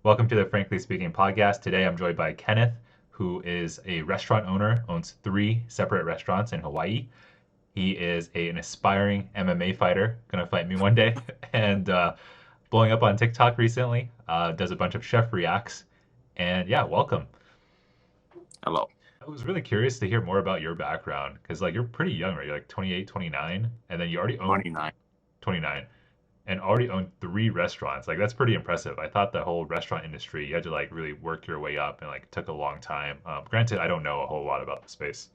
Welcome to the Frankly Speaking podcast. Today I'm joined by Kenneth, who is a restaurant owner, owns three separate restaurants in Hawaii. He is an aspiring MMA fighter, gonna fight me one day, and blowing up on TikTok recently. Does a bunch of chef reacts, and yeah, welcome. Hello. I was really curious to hear more about your background because like you're pretty young, right? You're like 28, 29, and then you already own 29. 29 and already own three restaurants. Like that's pretty impressive. I thought the whole restaurant industry, you had to like really work your way up and like took a long time. Granted, I don't know a whole lot about the space,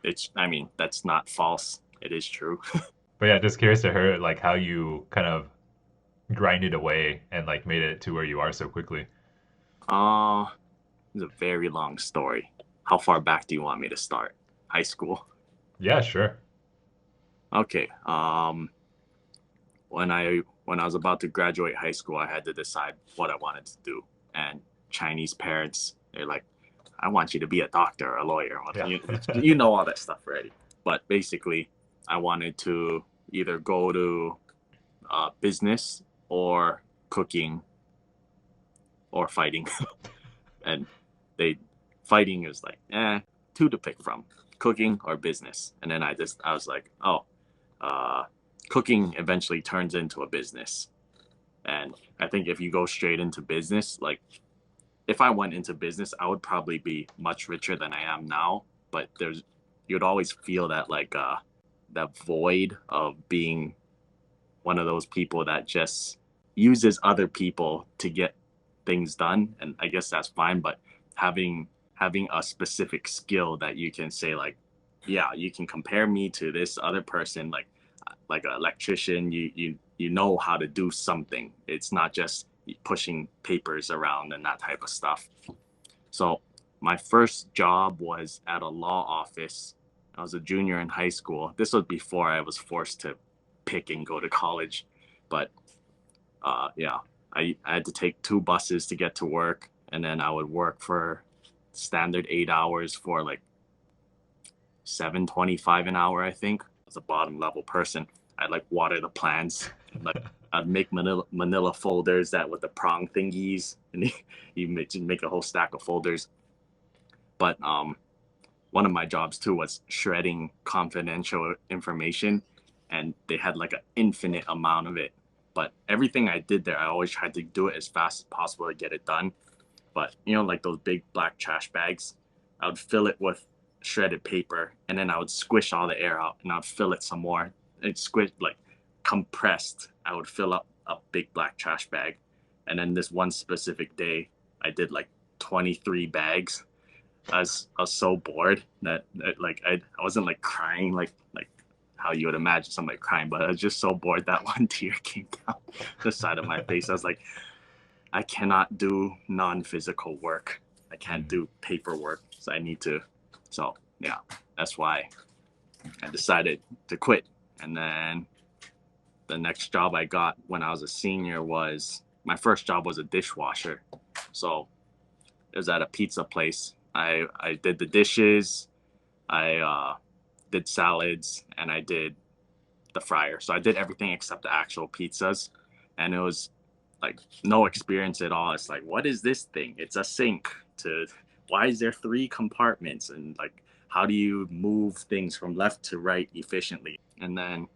That's not false. It is true. but yeah, just curious to hear like how you kind of grinded away and like made it to where you are so quickly. Uh, it's a very long story. How far back do you want me to start? High school? Yeah, sure. Okay. When I was about to graduate high school, I had to decide what I wanted to do. And Chinese parents, they're like, I want you to be a doctor or a lawyer. Yeah. You know all that stuff already. But basically, I wanted to either go to business or cooking or fighting. And they fighting is like two to pick from, cooking or business. And then I was like, oh, uh cooking eventually turns into a business. And I think if you go straight into business, like if I went into business, I would probably be much richer than I am now. But you'd always feel that void of being one of those people that just uses other people to get things done. And I guess that's fine, but having a specific skill that you can say like, yeah, you can compare me to this other person, like an electrician. You know how to do something. It's not just pushing papers around and that type of stuff. So my first job was at a law office. I was a junior in high school. This was before I was forced to pick and go to college. But yeah, I had to take two buses to get to work, and then I would work for standard 8 hours for like 7.25 an hour. I think as a bottom level person, I'd like water the plants, like I'd make manila folders that with the prong thingies, and you make a whole stack of folders. But one of my jobs too was shredding confidential information, and they had like an infinite amount of it. But everything I did there, I always tried to do it as fast as possible to get it done. But like those big black trash bags, I would fill it with shredded paper, and then I would squish all the air out, and I'd fill it some more. It's squish like compressed. I would fill up a big black trash bag, and then this one specific day, I did like 23 bags. I was so bored that like I wasn't like crying like how you would imagine somebody crying, but I was just so bored that one tear came down the side of my face. I was like, I cannot do non-physical work. I can't Mhm. do paperwork. So I need to. So yeah, that's why I decided to quit. And then the next job I got when I was a senior was my first job was a dishwasher. So it was at a pizza place. I did the dishes. I did salads, and I did the fryer. So I did everything except the actual pizzas. And it was like no experience at all. It's like, what is this thing? It's a sink. To Why is there three compartments? And like, how do you move things from left to right efficiently? And then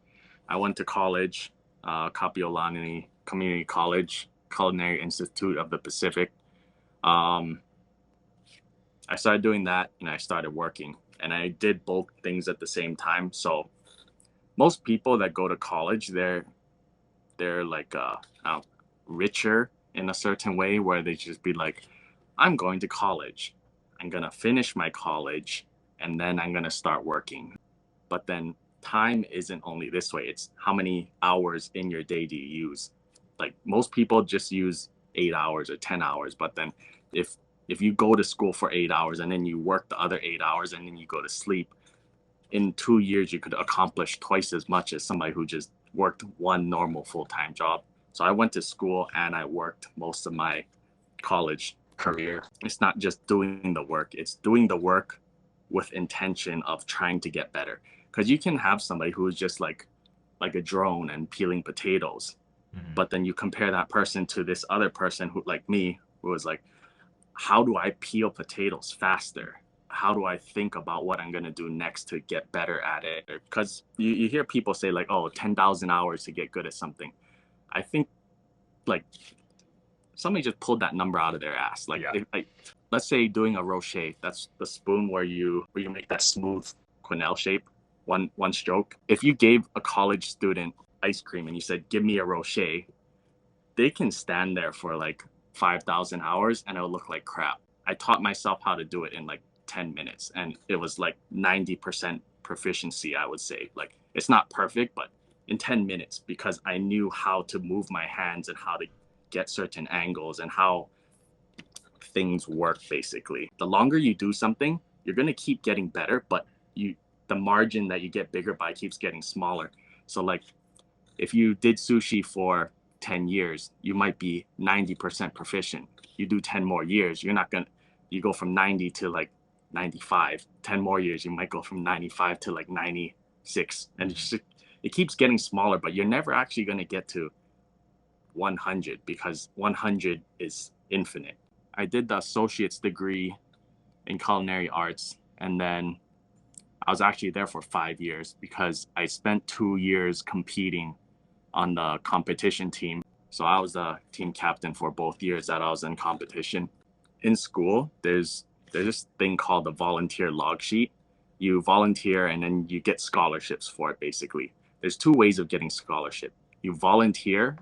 I went to college, Kapiolani Community College, Culinary Institute of the Pacific. Um, I started doing that, and I started working. And I did both things at the same time. So most people that go to college, they're like richer in a certain way, where they just be like, I'm going to college, I'm gonna finish my college, and then I'm gonna start working. But then time isn't only this way. It's how many hours in your day do you use. Like most people just use 8 hours or 10 hours, but then if if you go to school for 8 hours and then you work the other 8 hours and then you go to sleep, in 2 years you could accomplish twice as much as somebody who just worked one normal full-time job. So I went to school and I worked most of my college career. It's not just doing the work, it's doing the work with intention of trying to get better. Because you can have somebody who is just like a drone and peeling potatoes, Mhm. but then you compare that person to this other person who, like me, It was like, how do I peel potatoes faster? How do I think about what I'm gonna do next to get better at it? Because you hear people say like, oh, 10,000 hours to get good at something. I think like somebody just pulled that number out of their ass. Like, Yeah. like let's say doing a rocher, that's the spoon where you make that smooth quenelle shape, one stroke. If you gave a college student ice cream and you said, give me a rocher, they can stand there for like 5,000 hours and it'll look like crap. I taught myself how to do it in like 10 minutes and it was like 90% proficiency, I would say. Like, it's not perfect, but in 10 minutes, because I knew how to move my hands and how to get certain angles and how things work basically. The longer you do something, you're going to keep getting better, but the margin that you get bigger by keeps getting smaller. So like if you did sushi for 10 years, you might be 90% proficient. You do 10 more years, you go from 90 to like 95. 10 more years, you might go from 95 to like 96. And it keeps getting smaller, but you're never actually going to get to 100 because 100 is infinite. I did the associate's degree in culinary arts, and then I was actually there for 5 years because I spent 2 years competing on the competition team. So I was the team captain for both years that I was in competition. In school, there's this thing called the volunteer log sheet. You volunteer and then you get scholarships for it basically. There's two ways of getting scholarship. You volunteer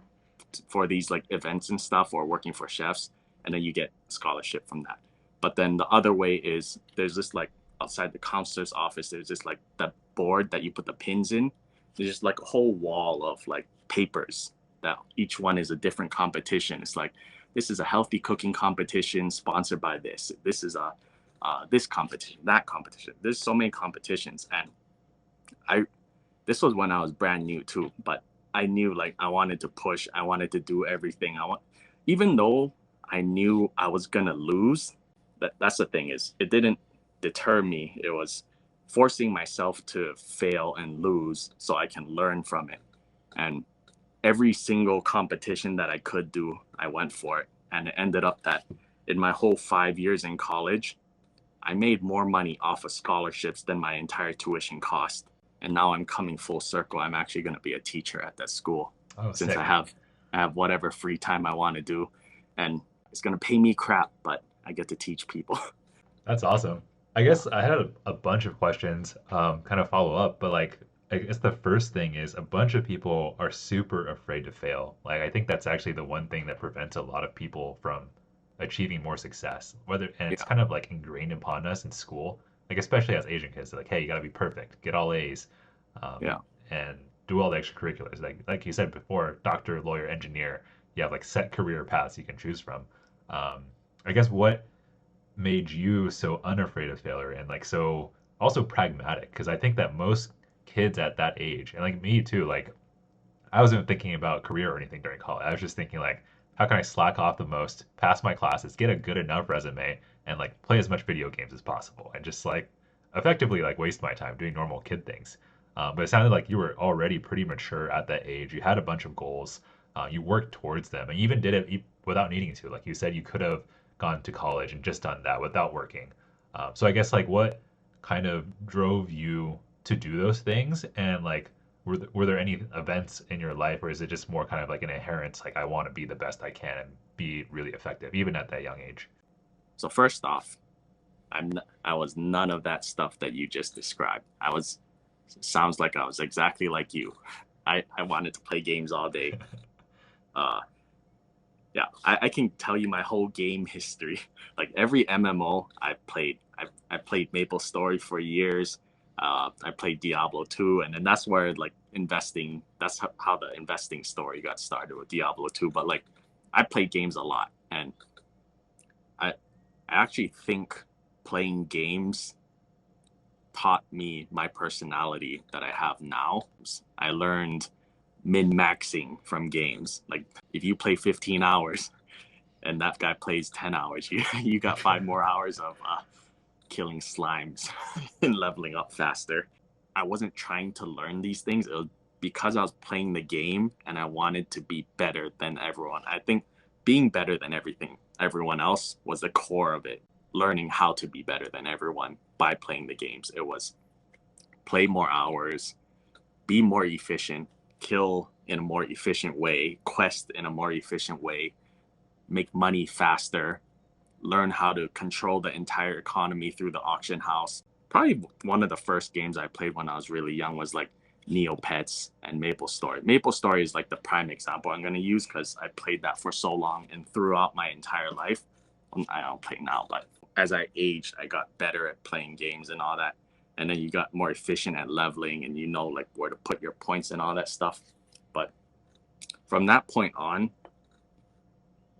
for these like events and stuff or working for chefs, and then you get scholarship from that. But then the other way is there's this like outside the counselor's office, there's this like that board that you put the pins in. There's just like a whole wall of like papers that each one is a different competition. It's like, this is a healthy cooking competition sponsored by this. This is a this competition, that competition. There's so many competitions, and this was when I was brand new too. But I knew like I wanted to push. I wanted to do everything. Even though I knew I was gonna lose. That's the thing is, it didn't deter me. It was forcing myself to fail and lose so I can learn from it. And every single competition that I could do, I went for it. And it ended up that in my whole 5 years in college, I made more money off of scholarships than my entire tuition cost. And now I'm coming full circle. I'm actually going to be a teacher at that school Oh, since sick. I have whatever free time I want to do. And it's going to pay me crap, but I get to teach people. That's awesome. I guess I had a bunch of questions, kind of follow up, but like, I guess the first thing is a bunch of people are super afraid to fail. Like, I think that's actually the one thing that prevents a lot of people from achieving more success. And it's Yeah. kind of like ingrained upon us in school, like especially as Asian kids, like, hey, you got to be perfect, get all A's, um, Yeah. and do all the extracurriculars. Like you said before, doctor, lawyer, engineer, you have like set career paths you can choose from. Um, I guess what made you so unafraid of failure and like so also pragmatic? Because I think that most kids at that age, and like me too, like I wasn't thinking about career or anything during college. I was just thinking like, how can I slack off the most, pass my classes, get a good enough resume, and like play as much video games as possible, and just like effectively like waste my time doing normal kid things. But it sounded like you were already pretty mature at that age. You had a bunch of goals. You worked towards them, and you even did it without needing to. Like you said, you could have gone to college and just done that without working. So I guess like what kind of drove you to do those things, and like were there any events in your life, or is it just more kind of like an inherent, like I want to be the best I can and be really effective, even at that young age? So first off, I was none of that stuff that you just described. Sounds like I was exactly like you. I wanted to play games all day. Uh, yeah, I can tell you my whole game history. Like every MMO I played, I played Maple Story for years. I played Diablo 2, and then that's where like investing. That's how the investing story got started with Diablo 2. But like, I played games a lot, and I I actually think playing games taught me my personality that I have now. I learned min maxing from games. Like if you play 15 hours and that guy plays 10 hours, you got 5 more hours of killing slimes and leveling up faster. I wasn't trying to learn these things. It was because I was playing the game and I wanted to be better than everyone. I think being better than everything everyone else was the core of it. Learning how to be better than everyone by playing the games. It was play more hours, be more efficient, kill in a more efficient way, quest in a more efficient way, make money faster, learn how to control the entire economy through the auction house. Probably one of the first games I played when I was really young was like Neopets and Maple Story. Maple Story is like the prime example I'm going to use because I played that for so long and throughout my entire life. I don't play now, but as I aged, I got better at playing games and all that. And then you got more efficient at leveling and you know like where to put your points and all that stuff. But from that point on,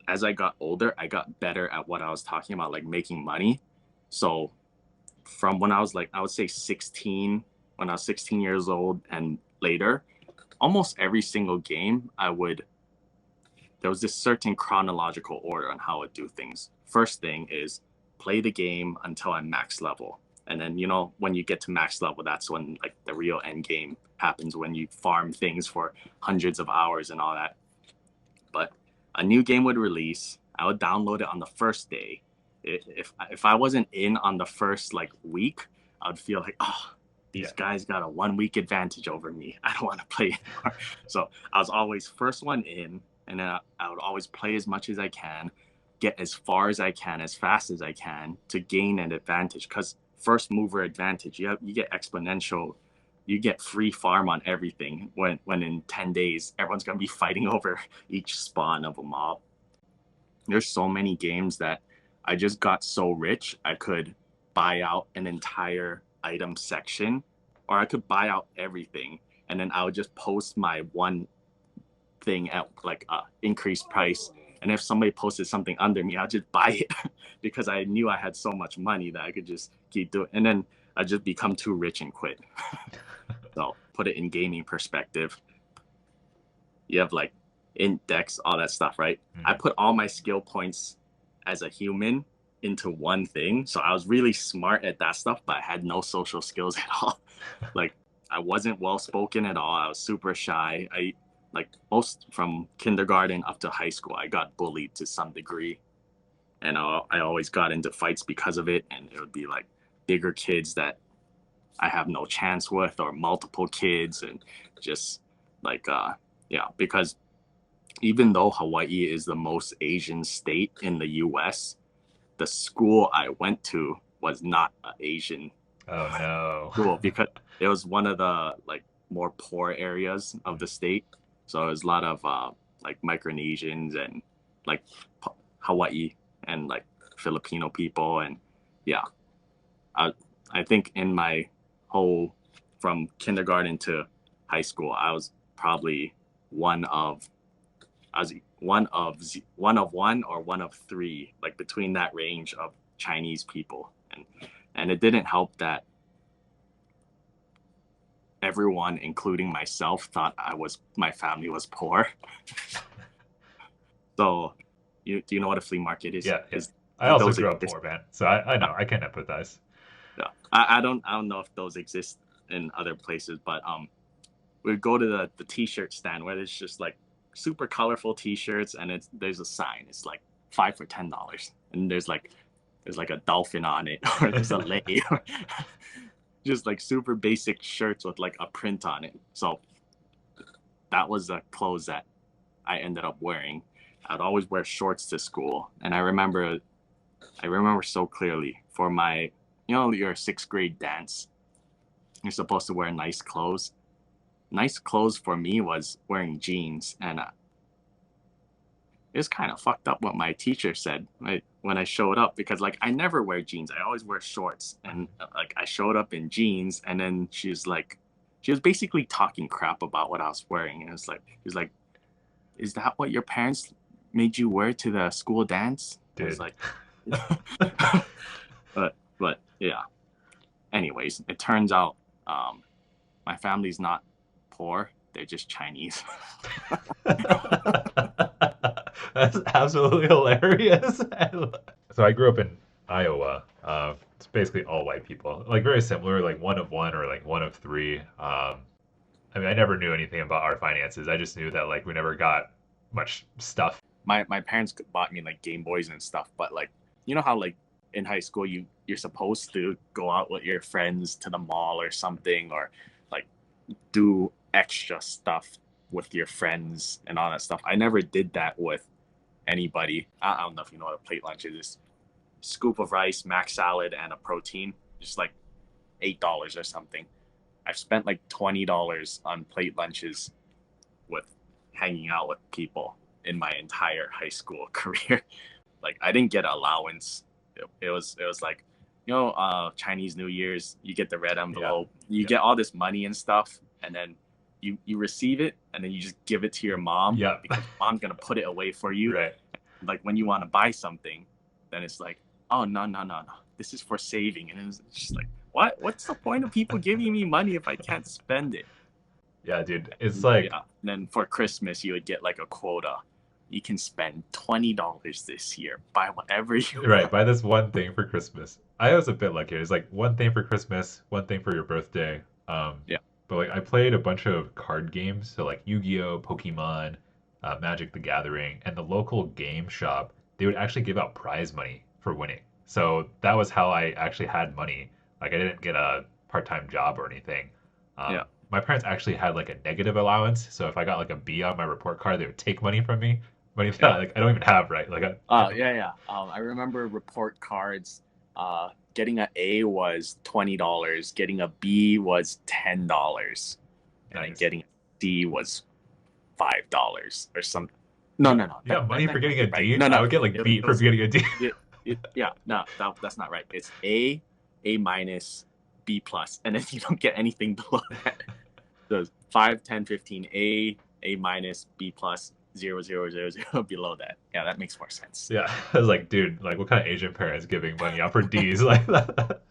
as I got older, I got better at what I was talking about, like making money. So from when I was like, I would say 16, when I was 16 years old and later, almost every single game, there was this certain chronological order on how I would do things. First thing is play the game until I'm max level. And then, you know, when you get to max level, that's when like the real end game happens, when you farm things for hundreds of hours and all that. But a new game would release, I would download it on the first day. If I wasn't in on the first like week, I would feel like, oh, these guys got a 1 week advantage over me. I don't want to play anymore. So I was always first one in, and then I would always play as much as I can, get as far as I can, as fast as I can to gain an advantage. Because first mover advantage, you get exponential, you get free farm on everything. When in 10 days, everyone's gonna be fighting over each spawn of a mob. There's so many games that I just got so rich, I could buy out an entire item section, or I could buy out everything, and then I would just post my one thing at like a increased price. And if somebody posted something under me, I'd just buy it because I knew I had so much money that I could just keep doing. And then I just become too rich and quit. So put it in gaming perspective. You have like index, all that stuff, right? I put all my skill points as a human into one thing. So I was really smart at that stuff, but I had no social skills at all. Like I wasn't well spoken at all. I was super shy. I like most from kindergarten up to high school, I got bullied to some degree. And I always got into fights because of it. And it would be like bigger kids that I have no chance with, or multiple kids, and just like yeah, because even though Hawaii is the most Asian state in the US, the school I went to was not an Asian school because it was one of the like more poor areas of the state. So it was a lot of like Micronesians and like Hawaii and like Filipino people. And yeah, I think in my whole from kindergarten to high school, I was probably one of one of one or one of three, like between that range of Chinese people. And it didn't help that everyone, including myself, thought my family was poor. So do you know what a flea market is? Yeah. I also grew up poor, man. So I know, I can empathize. Yeah. I don't know if those exist in other places, but we'd go to the t-shirt stand where there's just like super colorful t-shirts, and there's a sign. It's like 5 for $10, and there's like a dolphin on it, or there's a lei, or just like super basic shirts with like a print on it. So that was the clothes that I ended up wearing. I'd always wear shorts to school, and I remember so clearly for my, you know, your 6th grade dance, you're supposed to wear nice clothes. Nice clothes for me was wearing jeans, and it was kind of fucked up what my teacher said, right, when I showed up, because like I never wear jeans. I always wear shorts, and like I showed up in jeans, and then she was basically talking crap about what I was wearing, and she was like, "Is that what your parents made you wear to the school dance?" Dude. I was like, but yeah. Anyways, it turns out my family's not poor. They're just Chinese. That's absolutely hilarious. So I grew up in Iowa. It's basically all white people, like very similar, like one of one or like one of three. I mean, I never knew anything about our finances. I just knew that like we never got much stuff. my parents bought me like Game Boys and stuff, but like you know how like in high school you're supposed to go out with your friends to the mall or something, or like do extra stuff with your friends and all that stuff. I never did that with anybody. I don't know if you know what a plate lunch is. It's scoop of rice, mac salad, and a protein, just like $8 or something. I've spent like $20 on plate lunches with hanging out with people in my entire high school career. Like I didn't get an allowance. It was like, Chinese New Year's, you get the red envelope, you get all this money and stuff, and then you receive it, and then you just give it to your mom because mom's gonna put it away for you. Right. Like when you want to buy something, then it's like, oh no, this is for saving, and it's just like, what's the point of people giving me money if I can't spend it? Yeah, dude. It's like, And then for Christmas, you would get like a quota. You can spend $20 this year. Buy whatever you right, want. buy this one thing for Christmas. I was a bit lucky. It's like one thing for Christmas, one thing for your birthday. Yeah, But like I played a bunch of card games, so like Yu-Gi-Oh, Pokemon, Magic the Gathering, and the local game shop, they would actually give out prize money for winning. So that was how I actually had money. Like I didn't get a part-time job or anything. yeah. My parents actually had like a negative allowance, so if I got like a B on my report card, they would take money from me. Money that Yeah. like I don't even have, right? Like Yeah. I remember report cards. Getting an A was $20. Getting a B was $10, and then nice. getting a C was $5 or something. No. You got money for getting a Right. D? No, I no. would get like It, beat it for was getting a D. yeah. No, that's not right. It's A minus, B plus, and then you don't get anything below that. So 5, 10, 15, A minus, B plus, 0, 0, 0, 0 below that. Yeah, that makes more sense. Yeah, I was like, dude, like what kind of Asian parents giving money out for D's like that?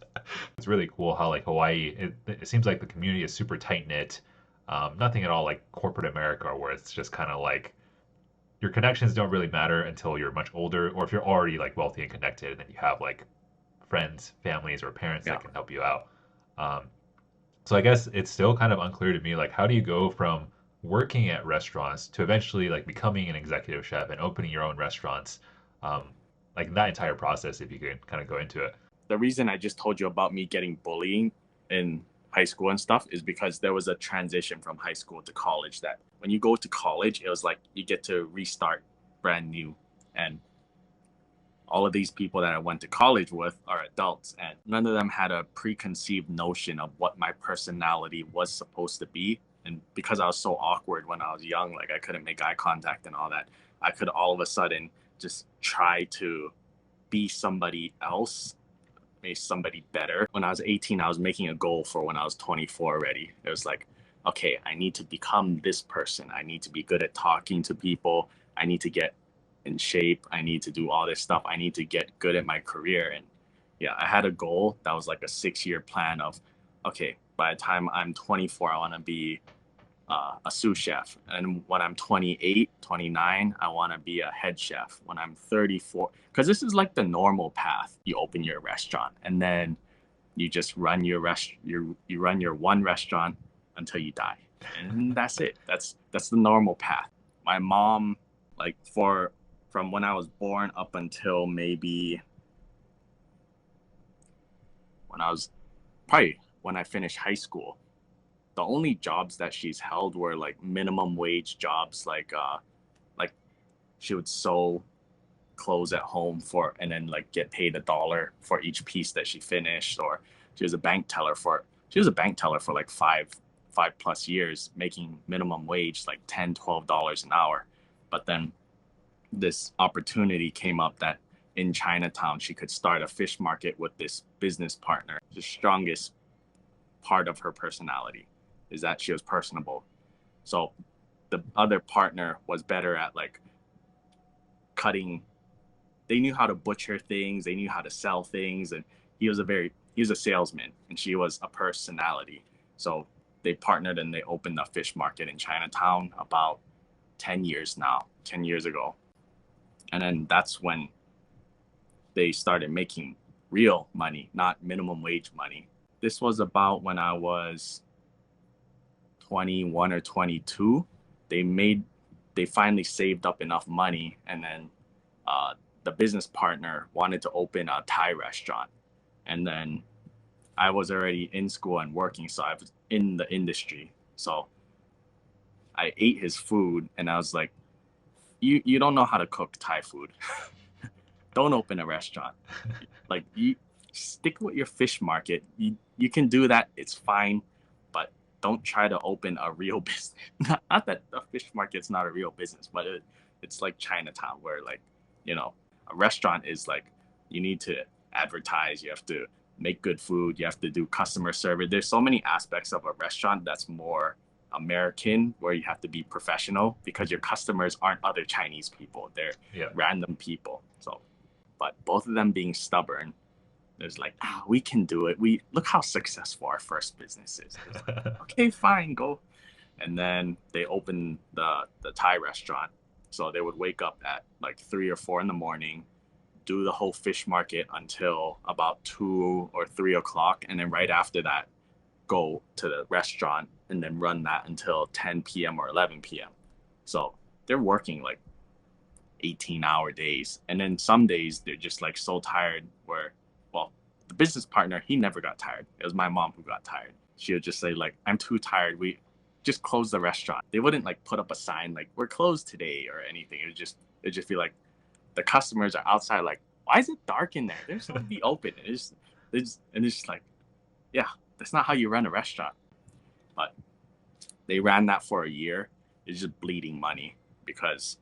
It's really cool how like Hawaii, it seems like the community is super tight knit. Nothing at all like corporate America where it's just kind of like your connections don't really matter until you're much older, or if you're already like wealthy and connected, and then you have like friends, families, or parents Yeah. that can help you out. Um, so I guess it's still kind of unclear to me, like how do you go from working at restaurants to eventually like becoming an executive chef and opening your own restaurants? Um, like that entire process, if you could kind of go into it. The reason I just told you about me getting bullying in high school and stuff is because there was a transition from high school to college, that when you go to college, it was like you get to restart brand new. And all of these people that I went to college with are adults, and none of them had a preconceived notion of what my personality was supposed to be. And because I was so awkward when I was young, like I couldn't make eye contact and all that, I could all of a sudden just try to be somebody else, be somebody better. When I was 18, I was making a goal for when I was 24 already. It was like, okay, I need to become this person. I need to be good at talking to people. I need to get in shape. I need to do all this stuff. I need to get good at my career. And yeah, I had a goal that was like a 6-year plan of, okay, by the time I'm 24, I want to be a sous chef. And when I'm 28, 29, I want to be a head chef. When I'm 34, because this is like the normal path. You open your restaurant and then you just run you run your one restaurant until you die. And that's it. That's the normal path. My mom, like from when I was born up until maybe when I finished high school, the only jobs that she's held were like minimum wage jobs, like she would sew clothes at home and then like get paid $1 for each piece that she finished. Or she was a bank teller for like 5+ years, making minimum wage like $10-12 an hour. But then this opportunity came up that in Chinatown she could start a fish market with this business partner. The strongest part of her personality is that she was personable. So the other partner was better at like cutting. They knew how to butcher things, they knew how to sell things, and he was a salesman and she was a personality. So they partnered and they opened a fish market in Chinatown about 10 years ago. And then that's when they started making real money, not minimum wage money. This was about when I was 21 or 22. They made they finally saved up enough money, and then the business partner wanted to open a Thai restaurant, and then I was already in school and working, so I was in the industry. So I ate his food, and I was like, "You don't know how to cook Thai food. Don't open a restaurant. Like, you stick with your fish market. You can do that. It's fine, but don't try to open a real business. Not that the fish market's not a real business, but it's like Chinatown, where, like, a restaurant is like, you need to advertise, you have to make good food, you have to do customer service. There's so many aspects of a restaurant that's more American, where you have to be professional because your customers aren't other Chinese people, they're Yeah. random people. So, but both of them being stubborn, there's like, we can do it. We look how successful our first business is. It's like, okay, fine, go. And then they opened the Thai restaurant. So they would wake up at like 3 or 4 in the morning, do the whole fish market until about 2 or 3 o'clock, and then right after that, go to the restaurant and then run that until 10 p.m. or 11 p.m. So they're working like 18-hour days, and then some days they're just like so tired where, well, the business partner, he never got tired. It was my mom who got tired. She would just say like, I'm too tired, we just close the restaurant. They wouldn't like put up a sign like, we're closed today or anything. It'd just be like, the customers are outside like, why is it dark in there? They're supposed to be open. It's just like, yeah, that's not how you run a restaurant. But they ran that for a year. It's just bleeding money, because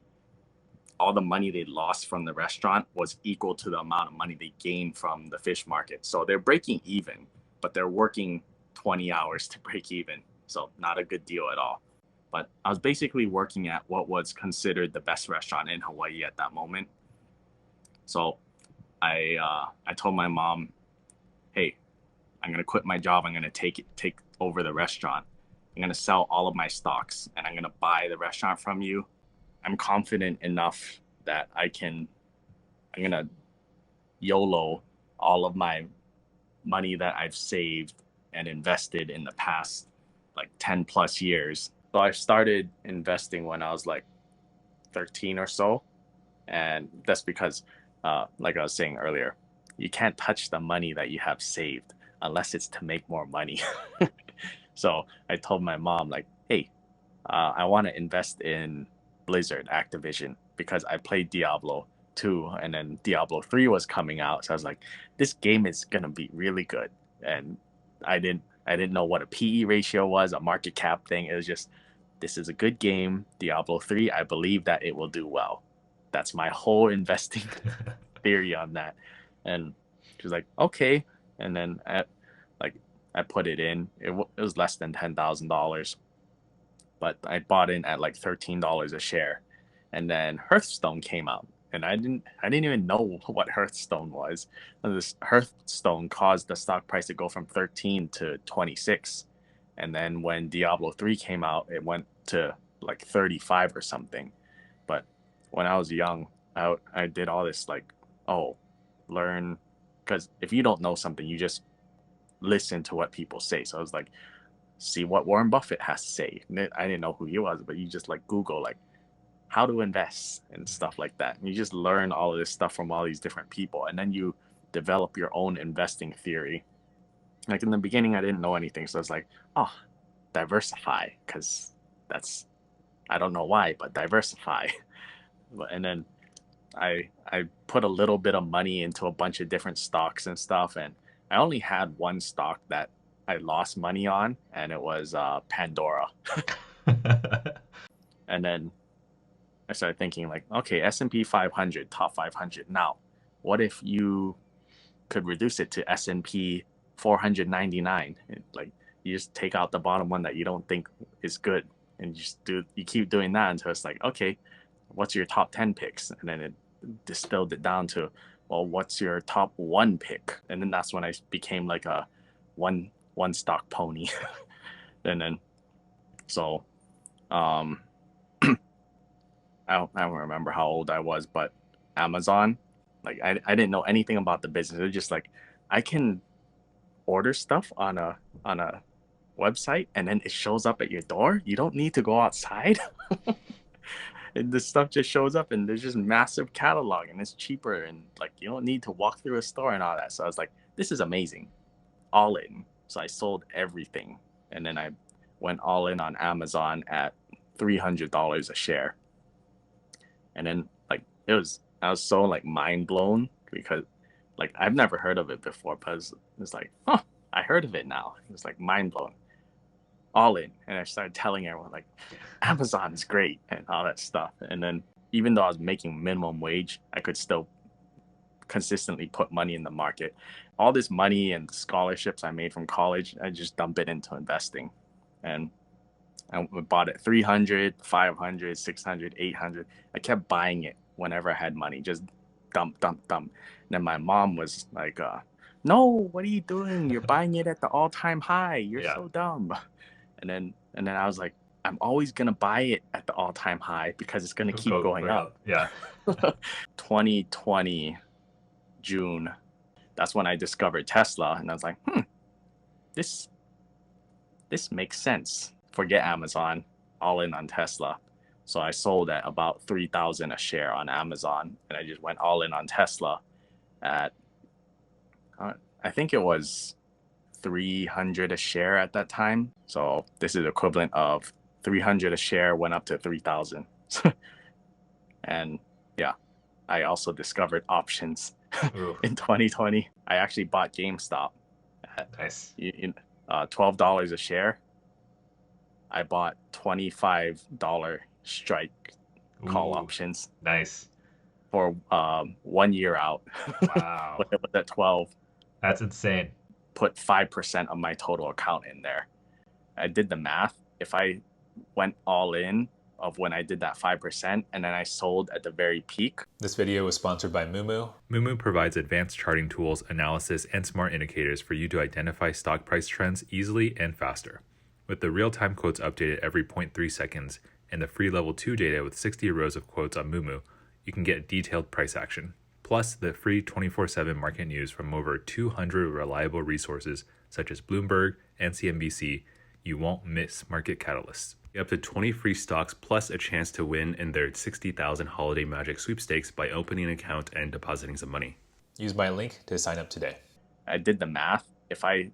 all the money they lost from the restaurant was equal to the amount of money they gained from the fish market. So they're breaking even, but they're working 20 hours to break even. So not a good deal at all. But I was basically working at what was considered the best restaurant in Hawaii at that moment. So I told my mom, hey, I'm gonna quit my job. I'm gonna take over the restaurant. I'm gonna sell all of my stocks, and I'm gonna buy the restaurant from you. I'm confident enough that I'm gonna YOLO all of my money that I've saved and invested in the past like 10 plus years. So I started investing when I was like 13 or so. And that's because, like I was saying earlier, you can't touch the money that you have saved unless it's to make more money. So I told my mom, like, hey, I want to invest in Blizzard Activision because I played Diablo 2, and then Diablo 3 was coming out. So I was like, this game is going to be really good. And I didn't know what a PE ratio was, a market cap thing. It was just, this is a good game. Diablo 3, I believe that it will do well. That's my whole investing theory on that. And she was like, okay. And then I put it in. It was less than $10,000, but I bought in at like $13 a share. And then Hearthstone came out, and I didn't even know what Hearthstone was. And this Hearthstone caused the stock price to go from 13 to 26. And then when Diablo 3 came out, it went to like 35 or something. But when I was young, I did all this like, learn, because if you don't know something, you just listen to what people say. So I was like, see what Warren Buffett has to say. I didn't know who he was, but you just like Google like how to invest and stuff like that. And you just learn all of this stuff from all these different people, and then you develop your own investing theory. Like in the beginning, I didn't know anything, so I was like, diversify, because that's, I don't know why, but diversify. And then I put a little bit of money into a bunch of different stocks and stuff, and I only had one stock that I lost money on, and it was Pandora. And then I started thinking like, okay, S&P 500, top 500. Now, what if you could reduce it to S&P 499? Like, you just take out the bottom one that you don't think is good, and you keep doing that until it's like, okay, what's your top 10 picks? And then it distilled it down to, well, what's your top one pick? And then that's when I became like a one stock pony. And then so I don't remember how old I was, but Amazon, like I didn't know anything about the business. It was just like, I can order stuff on a website, and then it shows up at your door. You don't need to go outside. And this stuff just shows up, and there's just massive catalog, and it's cheaper, and like you don't need to walk through a store and all that. So I was like, this is amazing, all in. So I sold everything, and then I went all in on Amazon at $300 a share. And then like I was so like mind blown because like I've never heard of it before, but it's like, huh, I heard of it now. It was like mind blown, all in. And I started telling everyone like Amazon is great and all that stuff. And then even though I was making minimum wage, I could still consistently put money in the market. All this money and scholarships I made from college, I just dump it into investing. And I bought it 300, 500, 600, 800. I kept buying it whenever I had money, just dump, dump, dump. And then my mom was like, no, what are you doing? You're buying it at the all-time high. You're so dumb. And then I was like, I'm always going to buy it at the all-time high because it's going to keep going up. Yeah. 2020, June, that's when I discovered Tesla. And I was like, this makes sense. Forget Amazon, all in on Tesla. So I sold at about 3,000 a share on Amazon, and I just went all in on Tesla at I think it was 300 a share at that time. So this is equivalent of 300 a share went up to 3,000. And yeah, I also discovered options in 2020. I actually bought GameStop at $12 a share. I bought $25 strike call options. Nice. For 1 year out. Wow. When it was at 12. That's insane. Put 5% of my total account in there. I did the math. If I went all in of when I did that 5% and then I sold at the very peak. This video was sponsored by Moomoo. Moomoo provides advanced charting tools, analysis, and smart indicators for you to identify stock price trends easily and faster. With the real-time quotes updated every 0.3 seconds and the free level 2 data with 60 rows of quotes on Moomoo, you can get detailed price action. Plus, the free 24/7 market news from over 200 reliable resources such as Bloomberg and CNBC. You won't miss market catalysts. Get up to 20 free stocks plus a chance to win in their 60,000 Holiday Magic sweepstakes by opening an account and depositing some money. Use my link to sign up today. I did the math. If I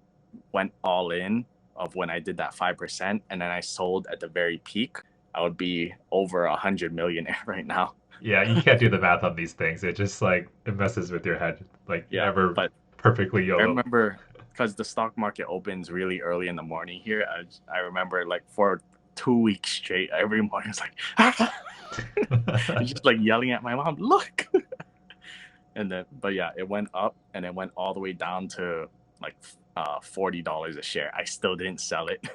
went all in of when I did that 5% and then I sold at the very peak, I would be over 100 millionaire right now. Yeah, you can't do the math on these things. It just like it messes with your head. Like never perfectly YOLO. I remember because the stock market opens really early in the morning here. I remember like for 2 weeks straight, every morning I was like, I'm just like yelling at my mom, look. And then, but yeah, it went up and it went all the way down to like $40 a share. I still didn't sell it.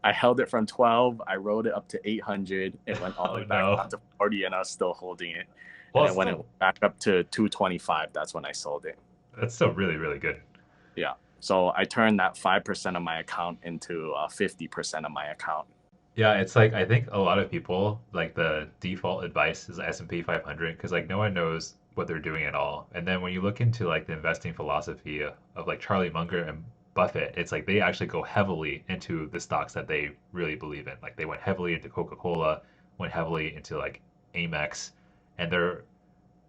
I held it from 12. I rode it up to 800. It went all the way back down to 40, and I was still holding it. Well, and then when it went back up to 225, that's when I sold it. That's still really, really good. Yeah. So I turned that 5% of my account into 50% of my account. Yeah, it's like I think a lot of people like the default advice is S&P 500 because like no one knows what they're doing at all. And then when you look into like the investing philosophy of like Charlie Munger and Buffett, it's like they actually go heavily into the stocks that they really believe in. Like they went heavily into Coca-Cola, went heavily into like Amex, and their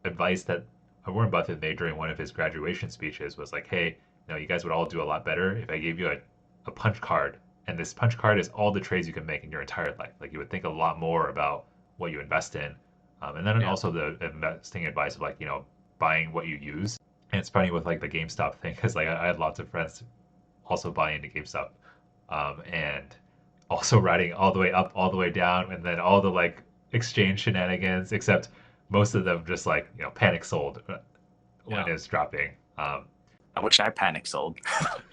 advice that Warren Buffett made during one of his graduation speeches was like, hey, you guys would all do a lot better if I gave you a punch card. And this punch card is all the trades you can make in your entire life. Like you would think a lot more about what you invest in. And then also the investing advice of like, buying what you use. And it's funny with like the GameStop thing because like I had lots of friends also buying into GameStop and also riding all the way up, all the way down, and then all the like exchange shenanigans, except most of them just like, panic sold when it's dropping. I wish I panic sold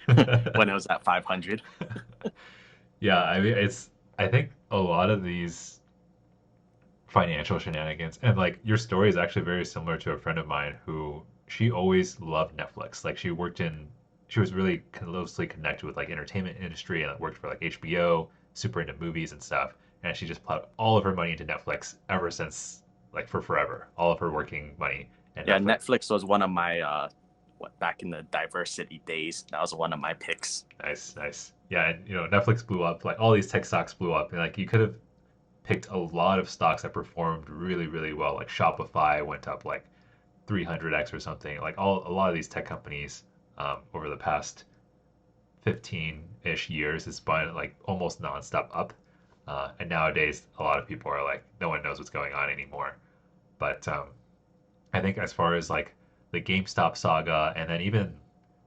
when it was at 500. Yeah, I mean, I think a lot of these financial shenanigans and like your story is actually very similar to a friend of mine who she always loved Netflix. Like she was really closely connected with like entertainment industry and worked for like HBO, super into movies and stuff. And she just plowed all of her money into Netflix ever since like for forever, all of her working money. And yeah, Netflix was one of my back in the diversity days, that was one of my picks. Nice. Yeah, and Netflix blew up, like all these tech stocks blew up, and like you could have picked a lot of stocks that performed really, really well. Like Shopify went up like 300x or something. Like a lot of these tech companies over the past 15-ish years has been like almost nonstop up. And nowadays, a lot of people are like, no one knows what's going on anymore. But I think as far as like the GameStop saga, and then even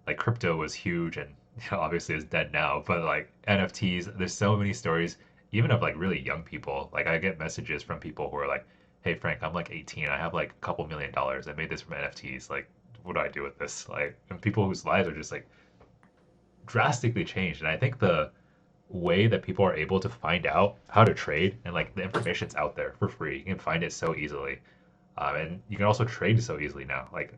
like crypto was huge, and obviously is dead now. But like NFTs, there's so many stories, even of like really young people. Like I get messages from people who are like, "Hey Frank, I'm like 18. I have like a couple $1 million. I made this from NFTs. Like, what do I do with this?" Like, and people whose lives are just like drastically changed. And I think the way that people are able to find out how to trade and like the information's out there for free. You can find it so easily. And you can also trade so easily now. Like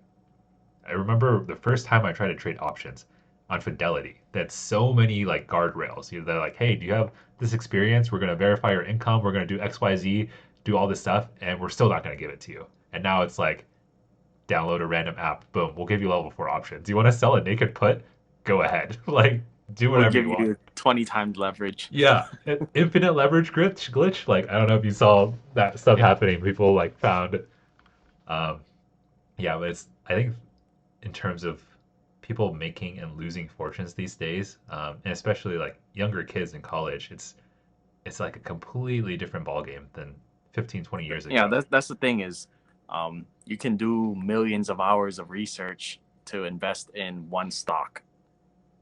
I remember the first time I tried to trade options on Fidelity. That's so many like guardrails. They're like, hey, do you have this experience? We're gonna verify your income. We're gonna do X, Y, Z, do all this stuff, and we're still not gonna give it to you. And now it's like, download a random app. Boom, we'll give you level four options. You want to sell a naked put? Go ahead. Like, do We'll whatever give you want. you 20 times leverage. Yeah, infinite leverage glitch. Like, I don't know if you saw that stuff Yeah. happening. People like found, um, yeah, but it's I think in terms of people making and losing fortunes these days, and especially like younger kids in college, it's like a completely different ballgame than 15, 20 years Yeah, ago. that's the thing is, you can do millions of hours of research to invest in one stock,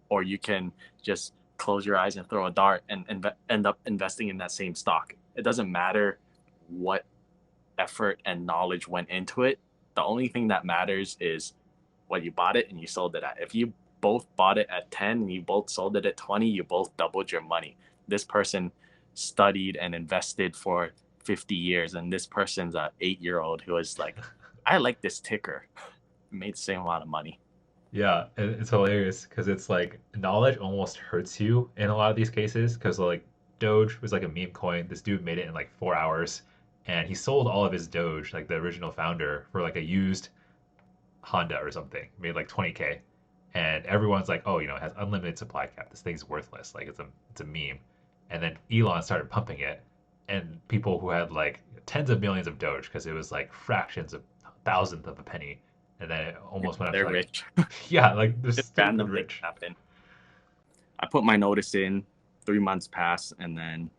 or you can just close your eyes and throw a dart and end up investing in that same stock. It doesn't matter what effort and knowledge went into it. The only thing that matters is what you bought it and you sold it at. If you both bought it at 10 and you both sold it at 20, you both doubled your money. This person studied and invested for 50 years, and this person's a 8-year old who is like, I like this ticker, made the same amount of money. Yeah, it's hilarious because it's like knowledge almost hurts you in a lot of these cases because like Doge was like a meme coin. This dude made it in like 4 hours, and he sold all of his Doge, like the original founder, for like a used Honda or something, made like 20K. And everyone's like, oh, it has unlimited supply cap. This thing's worthless. Like it's a meme. And then Elon started pumping it, and people who had like tens of millions of Doge because it was like fractions of thousandth of a penny, and then it almost went up to They're like, rich. yeah, like they're Just stupid random things rich. happen. I put my notice in, 3 months pass, and then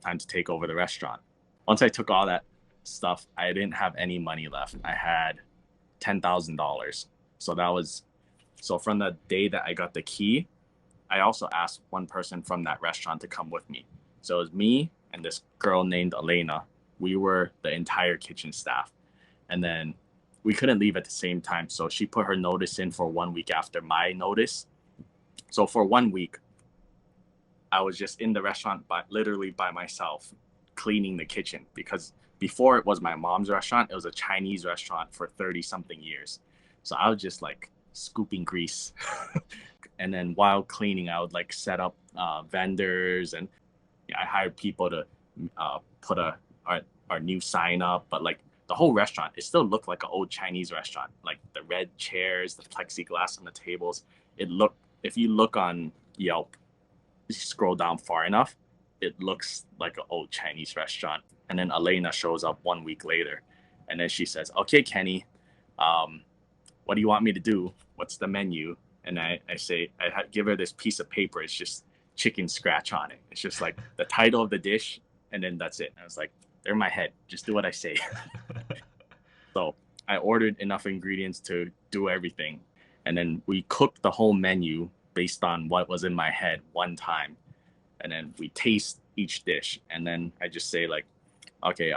time to take over the restaurant. Once I took all that stuff, I didn't have any money left. I had $10,000. So that was so from the day that I got the key, I also asked one person from that restaurant to come with me. So it was me and this girl named Elena. We were the entire kitchen staff. And then we couldn't leave at the same time. So she put her notice in for 1 week after my notice. So for 1 week, I was just in the restaurant literally by myself, cleaning the kitchen, because before it was my mom's restaurant, it was a Chinese restaurant for 30 something years. So I was just like scooping grease. And then while cleaning, I would like set up vendors, and I hired people to put our new sign up. But like the whole restaurant, it still looked like an old Chinese restaurant, like the red chairs, the plexiglass on the tables. If you look on Yelp, you scroll down far enough, it looks like an old Chinese restaurant. And then Elena shows up 1 week later, and then she says, "Okay, Kenny, what do you want me to do? What's the menu?" And I say, give her this piece of paper. It's just chicken scratch on it. It's just like the title of the dish, and then that's it. And I was like, they're in my head. Just do what I say. So I ordered enough ingredients to do everything. And then we cooked the whole menu based on what was in my head one time. And then we taste each dish. And then I just say like, okay,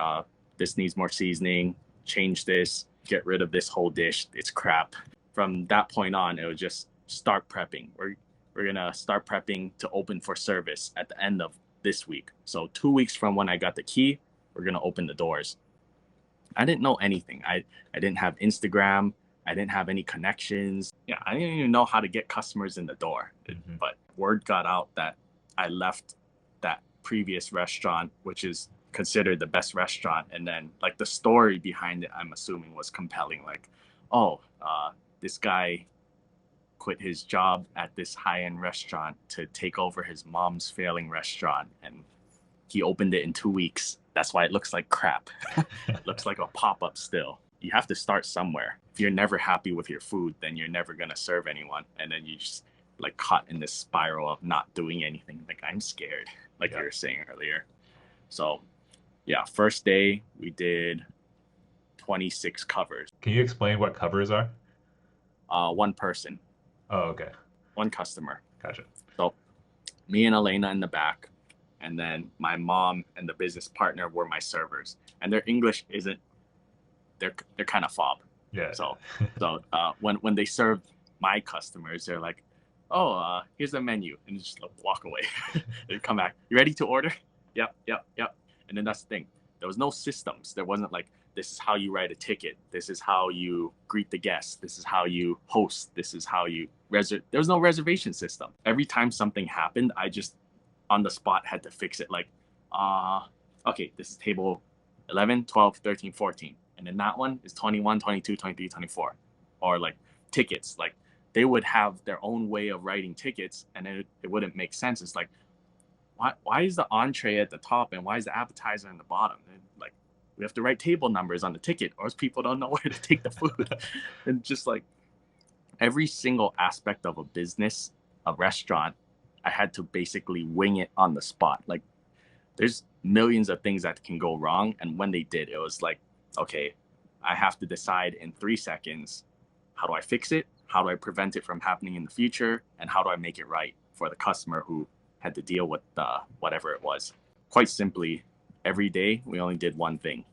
this needs more seasoning, change this, get rid of this whole dish. It's crap. From that point on, it was just start prepping. We're gonna start prepping to open for service at the end of this week. So 2 weeks from when I got the key, we're gonna open the doors. I didn't know anything. I didn't have Instagram. I didn't have any connections. Yeah, I didn't even know how to get customers in the door. Hmm. But word got out that I left that previous restaurant, which is considered the best restaurant. And then like the story behind it, I'm assuming was compelling. Like, oh, this guy quit his job at this high-end restaurant to take over his mom's failing restaurant. And He opened it in 2 weeks. That's why it looks like crap. It looks like a pop-up still. You have to start somewhere. If you're never happy with your food, then you're never gonna serve anyone. And then you just like caught in this spiral of not doing anything. Like I'm scared, like you were saying earlier. So yeah, first day we did 26 covers. Can you explain what covers are? One person, Oh, okay. one customer. Gotcha. So me and Elena in the back, and then my mom and the business partner were my servers. And their English isn't, they're kind of fob. Yeah. So when they serve my customers, they're like, oh, here's the menu, and just like, walk away. They come back. You ready to order? Yep. And then that's the thing. There was no systems. There wasn't like, this is how you write a ticket. This is how you greet the guests. This is how you host. This is how you reserve. There was no reservation system. Every time something happened, I just on the spot had to fix it. Like, okay, this is table 11, 12, 13, 14. And then that one is 21, 22, 23, 24. Or like tickets. Like they would have their own way of writing tickets, and it wouldn't make sense. It's like, why is the entree at the top and why is the appetizer in the bottom? And like, we have to write table numbers on the ticket, or else people don't know where to take the food. And just like every single aspect of a business, a restaurant, I had to basically wing it on the spot. Like there's millions of things that can go wrong. And when they did, it was like, okay, I have to decide in 3 seconds, how do I fix it? How do I prevent it from happening in the future? And how do I make it right for the customer who had to deal with whatever it was? Quite simply, every day we only did one thing: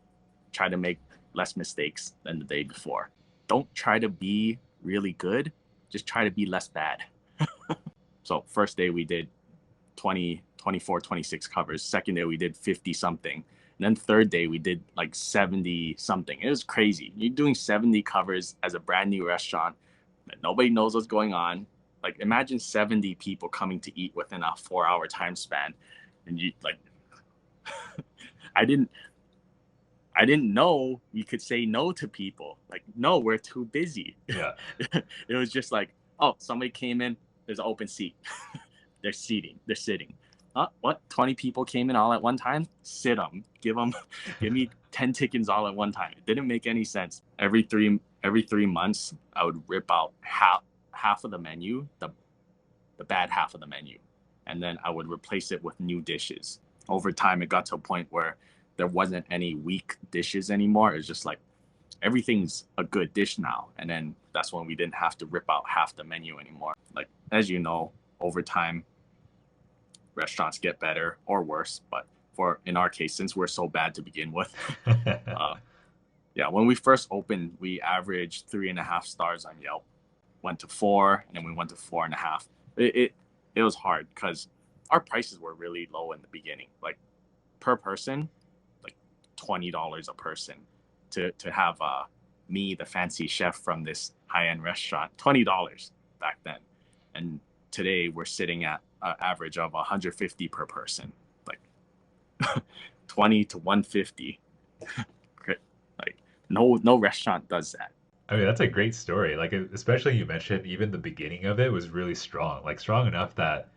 try to make less mistakes than the day before. Don't try to be really good, just try to be less bad. So first day we did 20, 24, 26 covers. Second day we did 50 something. And then third day we did like 70 something. It was crazy. You're doing 70 covers as a brand new restaurant that nobody knows what's going on. Like imagine 70 people coming to eat within a 4-hour time span. And you like, I didn't know you could say no to people. Like, no, we're too busy. Yeah. It was just like, oh, somebody came in, there's an open seat. They're sitting. What? 20 people came in all at one time? Sit them. Give me 10 tickets all at one time. It didn't make any sense. Every 3 months, I would rip out half of the menu, the bad half of the menu, and then I would replace it with new dishes. Over time, it got to a point where there wasn't any weak dishes anymore. It's just like everything's a good dish now. And then that's when we didn't have to rip out half the menu anymore. Like, as you know, over time, restaurants get better or worse. But in our case, since we're so bad to begin with, yeah, when we first opened, we averaged 3.5 stars on Yelp, went to 4, and then we went to 4.5. It was hard because our prices were really low in the beginning. Like per person, like $20 a person to have me, the fancy chef from this high-end restaurant, $20 back then. And today we're sitting at an average of 150 per person, like 20 to 150. Like no restaurant does that. I mean, that's a great story. Like, especially you mentioned even the beginning of it was really strong. Like, strong enough that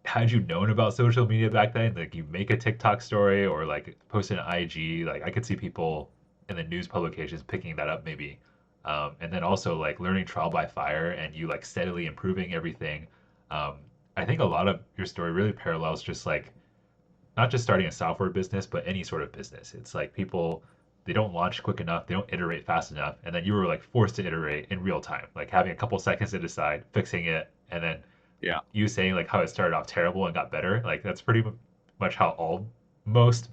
had you known about social media back then, like you make a TikTok story or like post an IG, like I could see people in the news publications picking that up maybe. And then also like learning trial by fire and you like steadily improving everything. I think a lot of your story really parallels just like not just starting a software business, but any sort of business. It's like people, they don't launch quick enough, they don't iterate fast enough, and then you were like forced to iterate in real time, like having a couple seconds to decide, fixing it, and then Yeah. you saying like how it started off terrible and got better. Like that's pretty much how most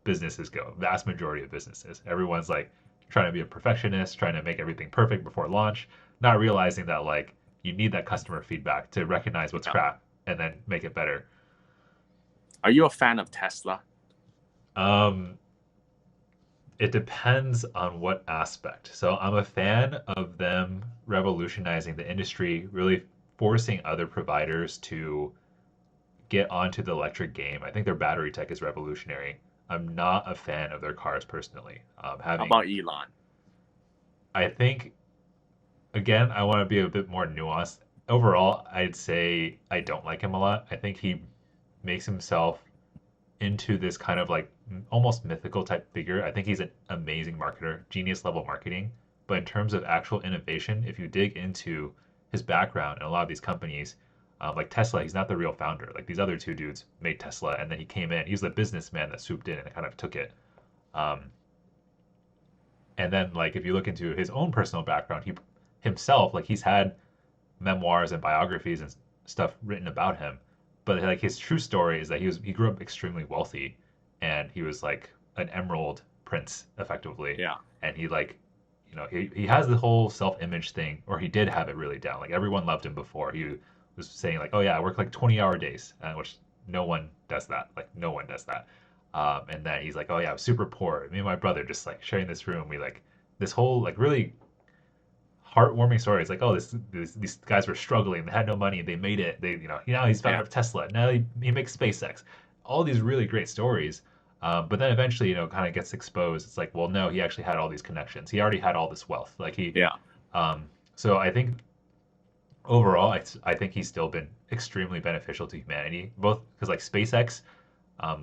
businesses go. Vast majority of businesses, everyone's like trying to be a perfectionist, trying to make everything perfect before launch, not realizing that like you need that customer feedback to recognize what's crap and then make it better. Are you a fan of Tesla? Um, it depends on what aspect. So I'm a fan of them revolutionizing the industry, really forcing other providers to get onto the electric game. I think their battery tech is revolutionary. I'm not a fan of their cars personally. How about Elon? I think, again, I want to be a bit more nuanced. Overall, I'd say I don't like him a lot. I think he makes himself into this kind of like almost mythical type figure. I think he's an amazing marketer, genius level marketing. But in terms of actual innovation, if you dig into his background and a lot of these companies, like Tesla, he's not the real founder. Like these other two dudes made Tesla, and then he came in. He was the businessman that swooped in and kind of took it. Um, and then like if you look into his own personal background, he himself like he's had memoirs and biographies and stuff written about him. But like his true story is that he grew up extremely wealthy, and he was like an emerald prince effectively, Yeah. and he like he has the whole self-image thing, or he did have it really down. Like everyone loved him before. He was saying like, oh yeah, I work like 20-hour days, which no one does that. Like no one does that. And then he's like, oh yeah, I was super poor. Me and my brother just like sharing this room. We like this whole like really heartwarming stories like, oh, these guys were struggling, they had no money, they made it, they now he's founder Yeah. of Tesla, now he makes SpaceX, all these really great stories. But then eventually, kind of gets exposed. It's like, well, no, he actually had all these connections. He already had all this wealth. Like Yeah. so I think overall, I think he's still been extremely beneficial to humanity, both because like SpaceX,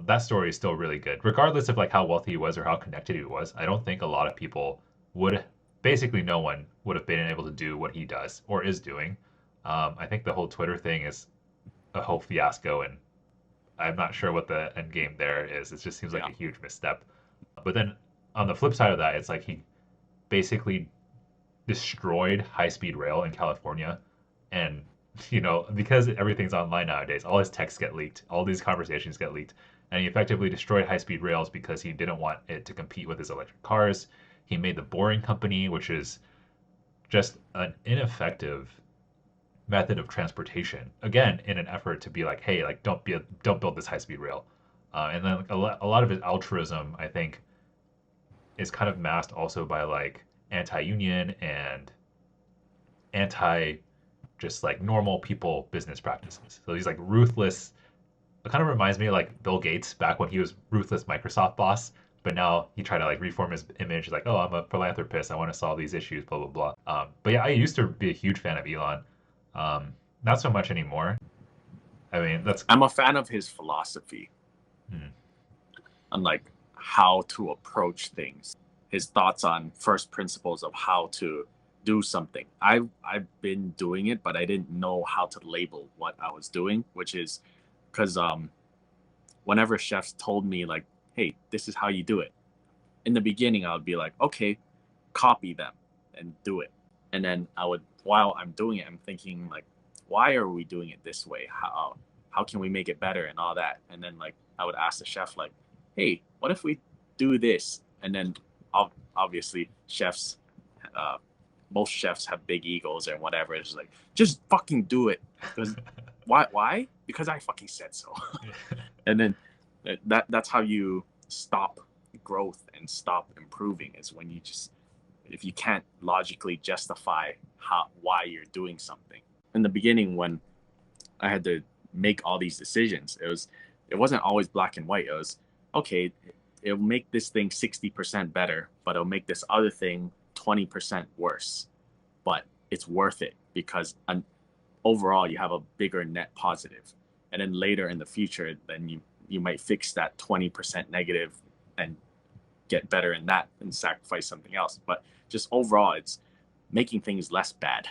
that story is still really good, regardless of like how wealthy he was or how connected he was. I don't think a lot of people would, basically no one would have been able to do what he does or is doing. I think the whole Twitter thing is a whole fiasco, and I'm not sure what the end game there is. It just seems like Yeah. a huge misstep. But then on the flip side of that, it's like he basically destroyed high-speed rail in California, and because everything's online nowadays, all his texts get leaked, all these conversations get leaked, and he effectively destroyed high-speed rails because he didn't want it to compete with his electric cars. He made the Boring Company, which is just an ineffective method of transportation. Again, in an effort to be like, hey, like don't build this high-speed rail. And then like, a lot of his altruism, I think, is kind of masked also by like anti-union and anti just like normal people business practices. So he's like ruthless. It kind of reminds me of like Bill Gates back when he was ruthless Microsoft boss, but now he tried to like reform his image, like, oh, I'm a philanthropist. I want to solve these issues, blah blah blah. But yeah, I used to be a huge fan of Elon. Not so much anymore. I mean, that's I'm a fan of his philosophy hmm, on like how to approach things, his thoughts on first principles of how to do something. I've been doing it, but I didn't know how to label what I was doing, which is because whenever chefs told me like, hey, this is how you do it. In the beginning, I would be like, okay, copy them and do it. And then while I'm doing it, I'm thinking like, why are we doing it this way? How can we make it better and all that? And then like I would ask the chef like, hey, what if we do this? And then obviously chefs, uh, most chefs have big egos and whatever. It's like just fucking do it because why? Because I fucking said so. And then that's how you stop growth and stop improving is when you just if you can't logically justify why you're doing something. In the beginning when I had to make all these decisions, it wasn't always black and white. It was okay, it'll make this thing 60% better, but it'll make this other thing 20% worse. But it's worth it because overall you have a bigger net positive. And then later in the future, then you might fix that 20% negative and get better in that and sacrifice something else. But just overall, it's making things less bad.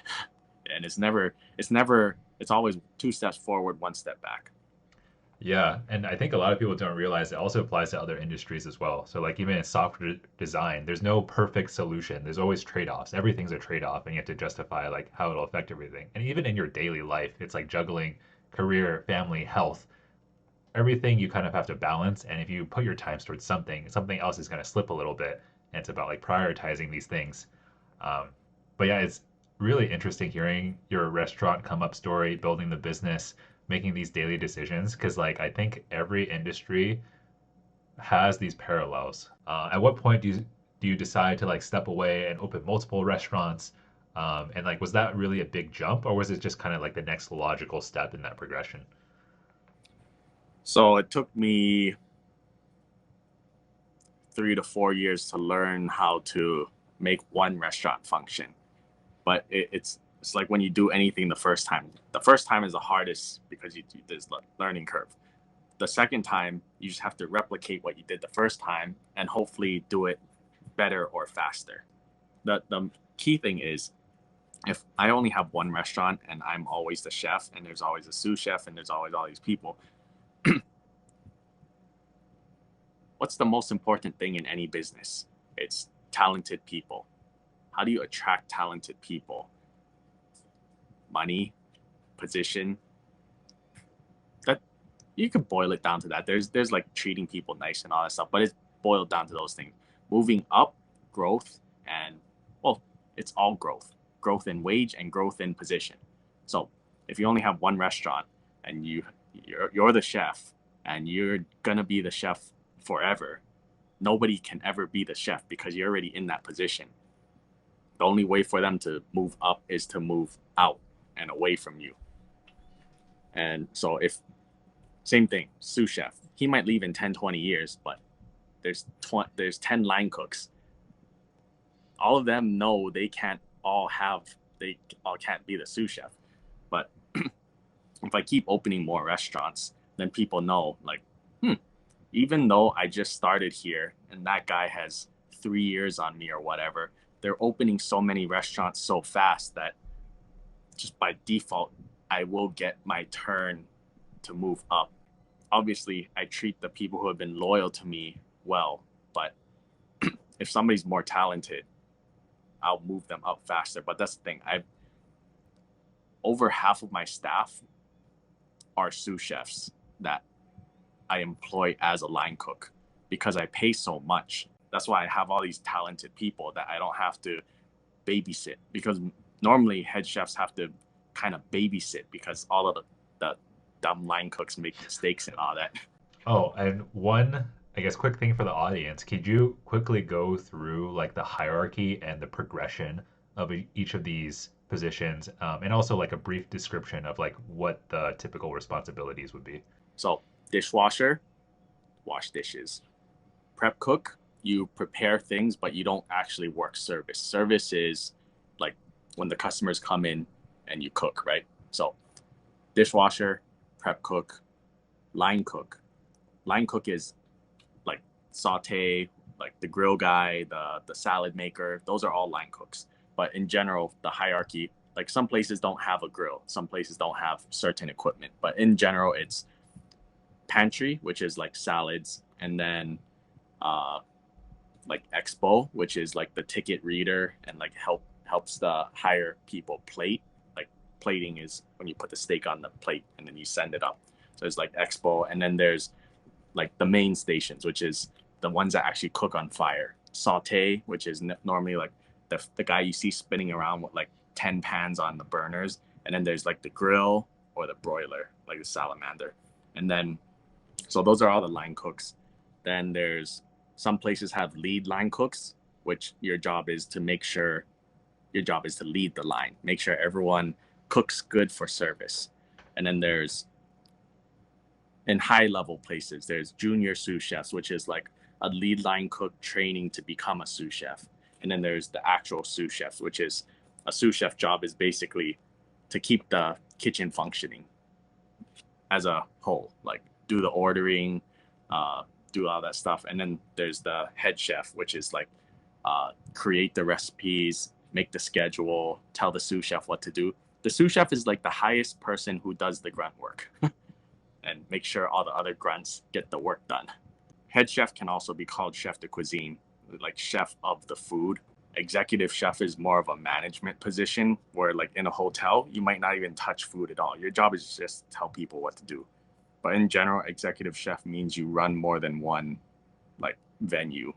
And it's always 2 steps forward, 1 step back. yeah, and I think a lot of people don't realize it also applies to other industries as well. So like even in software design, there's no perfect solution. There's always trade-offs. Everything's a trade-off, and you have to justify like how it'll affect everything. And even in your daily life, it's like juggling career, family, health. Everything you kind of have to balance. And if you put your time towards something, something else is going to slip a little bit. And it's about like prioritizing these things. Um, but yeah, it's really interesting hearing your restaurant come up story, building the business, making these daily decisions. Because like I think every industry has these parallels. At what point do you decide to like step away and open multiple restaurants? And like, was that really a big jump, or was it just kind of like the next logical step in that progression? So it took me 3 to 4 years to learn how to make one restaurant function. But it's like when you do anything the first time. The first time is the hardest because there's a learning curve. the second time, you just have to replicate what you did the first time and hopefully do it better or faster. The key thing is, if I only have one restaurant and I'm always the chef and there's always a sous chef and there's always all these people, what's the most important thing in any business? It's talented people. How do you attract talented people? Money, position. That you could boil it down to that. There's like treating people nice and all that stuff, but it's boiled down to those things. Moving up, growth, and well, it's all growth. Growth in wage and growth in position. So if you only have one restaurant and you're the chef and you're gonna be the chef forever, nobody can ever be the chef because you're already in that position. The only way for them to move up is to move out and away from you. And so if same thing, sous chef, he might leave in 10-20 years, but there's 10 line cooks. All of them know they all can't be the sous chef. But if I keep opening more restaurants, then people know, like, even though I just started here and that guy has 3 years on me or whatever, they're opening so many restaurants so fast that just by default, I will get my turn to move up. Obviously, I treat the people who have been loyal to me well, but if somebody's more talented, I'll move them up faster. But that's the thing. Over half of my staff are sous chefs that I employ as a line cook because I pay so much. That's why I have all these talented people that I don't have to babysit, because normally head chefs have to kind of babysit because all of the dumb line cooks make mistakes and all that. Oh, and one, I guess, quick thing for the audience. Could you quickly go through like the hierarchy and the progression of each of these positions, and also like a brief description of like what the typical responsibilities would be? So dishwasher, wash dishes. Prep cook, you prepare things, but you don't actually work service. Service is like when the customers come in and you cook, right? So dishwasher, prep cook, line cook. Line cook is like saute, like the grill guy, the salad maker. Those are all line cooks. But in general, the hierarchy, like some places don't have a grill, some places don't have certain equipment. But in general, it's pantry, which is like salads, and then like expo, which is like the ticket reader and like helps the higher people plate. Like plating is when you put the steak on the plate and then you send it up. So it's like expo, and then there's like the main stations, which is the ones that actually cook on fire. Saute, which is normally like the guy you see spinning around with like 10 pans on the burners, and then there's like the grill or the broiler, like the salamander. And then so those are all the line cooks. Then there's some places have lead line cooks, which your job is to lead the line, make sure everyone cooks good for service. And then there's in high level places, there's junior sous chefs, which is like a lead line cook training to become a sous chef. And then there's the actual sous chefs, which is a sous chef job is basically to keep the kitchen functioning as a whole, like do the ordering, do all that stuff. And then there's the head chef, which is like create the recipes, make the schedule, tell the sous chef what to do. The sous chef is like the highest person who does the grunt work and make sure all the other grunts get the work done. Head chef can also be called chef de cuisine, like chef of the food. Executive chef is more of a management position where like in a hotel, you might not even touch food at all. Your job is just tell people what to do. But in general, executive chef means you run more than one like venue.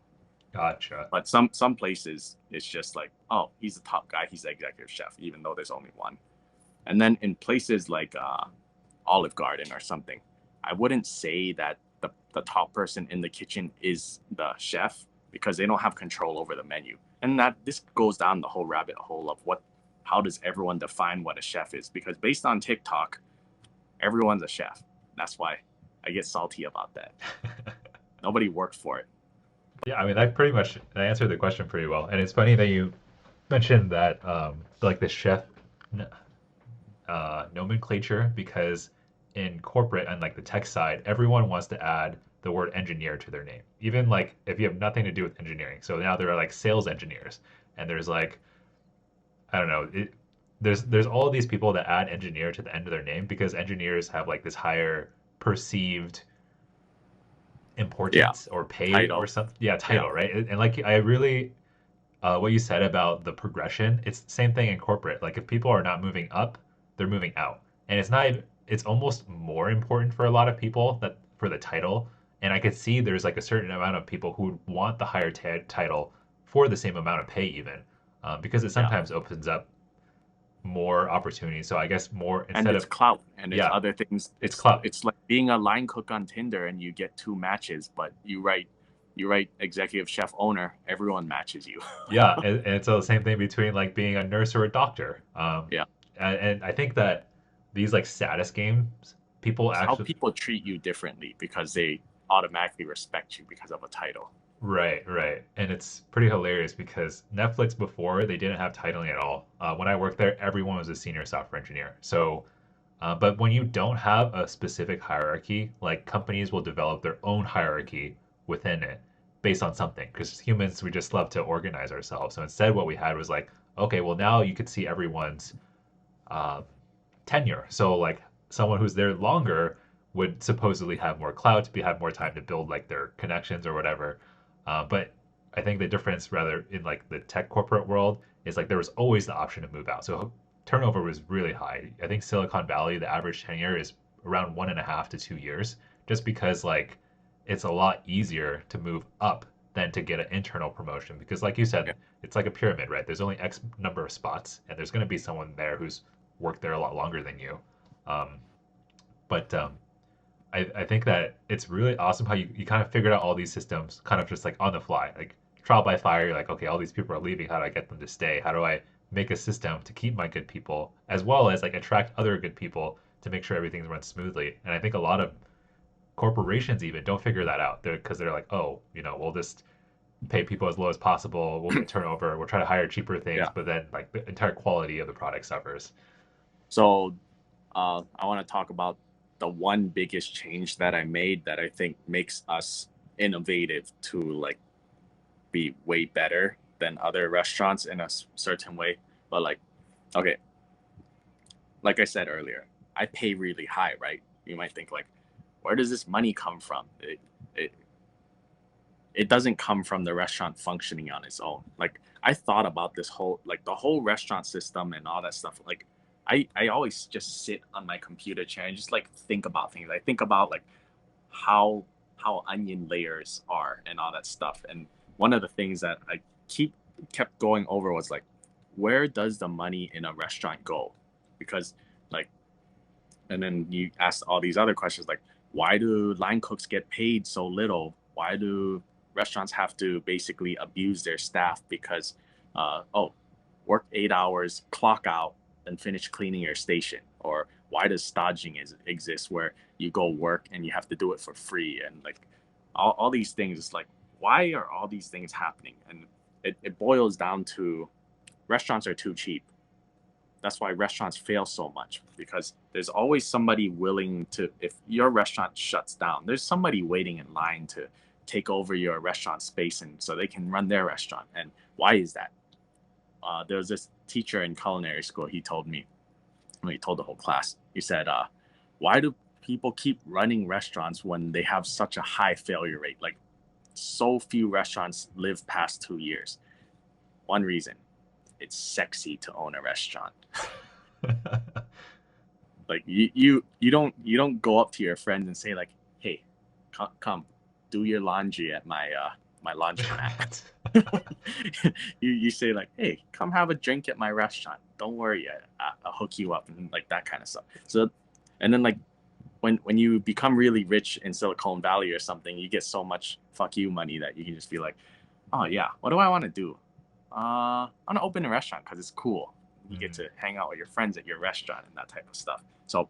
Gotcha. But some places it's just like, oh, he's the top guy, he's the executive chef, even though there's only one. And then in places like Olive Garden or something, I wouldn't say that the top person in the kitchen is the chef because they don't have control over the menu. And that this goes down the whole rabbit hole of how does everyone define what a chef is? Because based on TikTok, everyone's a chef. That's why I get salty about that. Nobody worked for it. Yeah, I mean that pretty much answered the question pretty well. And it's funny that you mentioned that like the chef nomenclature, because in corporate and like the tech side, everyone wants to add the word engineer to their name, even like if you have nothing to do with engineering. So now there are like sales engineers, and there's like I don't know, there's all these people that add engineer to the end of their name because engineers have like this higher perceived Yeah. importance or pay or Title. something. Yeah, Yeah. title, right? And like I really what you said about the progression, it's the same thing in corporate. Like if people are not moving up, they're moving out. And it's not even, it's almost more important for a lot of people that for the title. And I could see there's like a certain amount of people who would want the higher title for the same amount of pay even, because it Yeah. sometimes opens up more opportunities. So I guess more And instead it's of clout and there's yeah, other things. it's It's clout. it's like being a line cook on Tinder and you get 2 matches, but you write executive chef owner, everyone matches you. Yeah, and it's the same thing between like being a nurse or a doctor. Yeah. And I think that these like status games, people It's how actually people treat you differently because they automatically respect you because of a title. right. And it's pretty hilarious because Netflix before they didn't have titling at all. When I worked there, everyone was a senior software engineer. So, but when you don't have a specific hierarchy, like companies will develop their own hierarchy within it based on something. Because humans, we just love to organize ourselves. So instead, what we had was like, okay, well now you could see everyone's uh, tenure. So like someone who's there longer would supposedly have more clout, have more time to build like their connections or whatever. But I think the difference rather in like the tech corporate world is like there was always the option to move out. So turnover was really high. I think Silicon Valley, the average tenure is around 1.5 to 2 years, just because like it's a lot easier to move up than to get an internal promotion. Because like you said, Yeah. it's like a pyramid, right? There's only X number of spots, and there's going to be someone there who's worked there a lot longer than you. Um, but I think that it's really awesome how you kind of figured out all these systems kind of just like on the fly, like trial by fire. You're like, okay, all these people are leaving. How do I get them to stay? How do I make a system to keep my good people as well as like attract other good people to make sure everything runs smoothly? And I think a lot of corporations even don't figure that out. They're like, oh, we'll just pay people as low as possible. We'll get turnover. We'll try to hire cheaper things, Yeah. but then like the entire quality of the product suffers. So I want to talk about the one biggest change that I made that I think makes us innovative to like be way better than other restaurants in a certain way. But like, okay, like I said earlier, I pay really high, right? You might think like, where does this money come from? It it doesn't come from the restaurant functioning on its own. Like I thought about this whole like the whole restaurant system and all that stuff. Like I always just sit on my computer chair and just like think about things. I think about like how onion layers are and all that stuff. And one of the things that I kept going over was like, where does the money in a restaurant go? Because like, and then you ask all these other questions like, why do line cooks get paid so little? Why do restaurants have to basically abuse their staff because, oh, work 8 hours, clock out, and finish cleaning your station? Or why does staging exist where you go work and you have to do it for free? And like all these things, it's like, why are all these things happening? And it boils down to restaurants are too cheap. That's why restaurants fail so much because there's always somebody willing to, if your restaurant shuts down, there's somebody waiting in line to take over your restaurant space and so they can run their restaurant. And why is that? There was this teacher in culinary school. He told me, when he told the whole class, he said, why do people keep running restaurants when they have such a high failure rate? Like so few restaurants live past 2 years. One reason, it's sexy to own a restaurant. Like you don't go up to your friends and say like, hey, come do your laundry at my laundromat. You say like, hey, come have a drink at my restaurant, don't worry, I'll hook you up, and like that kind of stuff. So and then like when you become really rich in Silicon Valley or something, you get so much fuck you money that you can just be like, oh yeah, what do I want to do? I want to open a restaurant because it's cool. You get to hang out with your friends at your restaurant and that type of stuff. So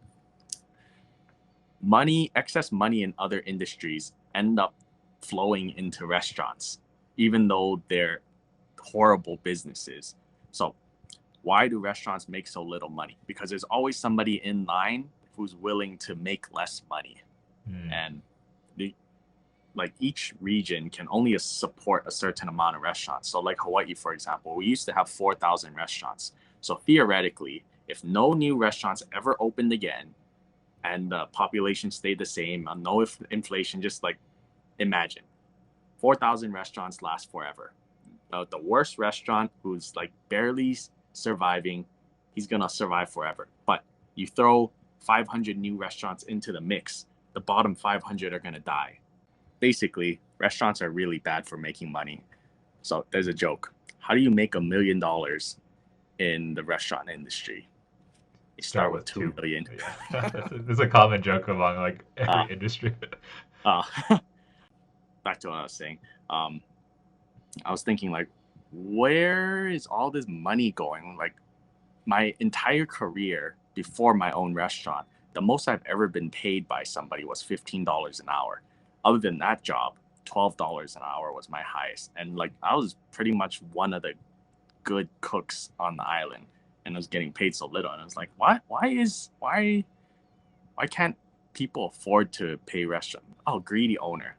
excess money in other industries end up flowing into restaurants, even though they're horrible businesses. So why do restaurants make so little money? Because there's always somebody in line who's willing to make less money. Mm. And like each region can only support a certain amount of restaurants. So like Hawaii, for example, we used to have 4,000 restaurants. So theoretically, if no new restaurants ever opened again and the population stayed the same, no inflation, just like imagine 4,000 restaurants last forever. The worst restaurant who's like barely surviving, he's going to survive forever. But you throw 500 new restaurants into the mix, the bottom 500 are going to die. Basically, restaurants are really bad for making money. So there's a joke. How do you make $1 million in the restaurant industry? You start with 2 million. Yeah. It's a common joke among like every industry. Back to what I was saying. I was thinking like, where is all this money going? Like my entire career before my own restaurant, the most I've ever been paid by somebody was $15 an hour. Other than that job, $12 an hour was my highest. And like I was pretty much one of the good cooks on the island, and I was getting paid so little. And I was like, why can't people afford to pay restaurant? Oh, greedy owner.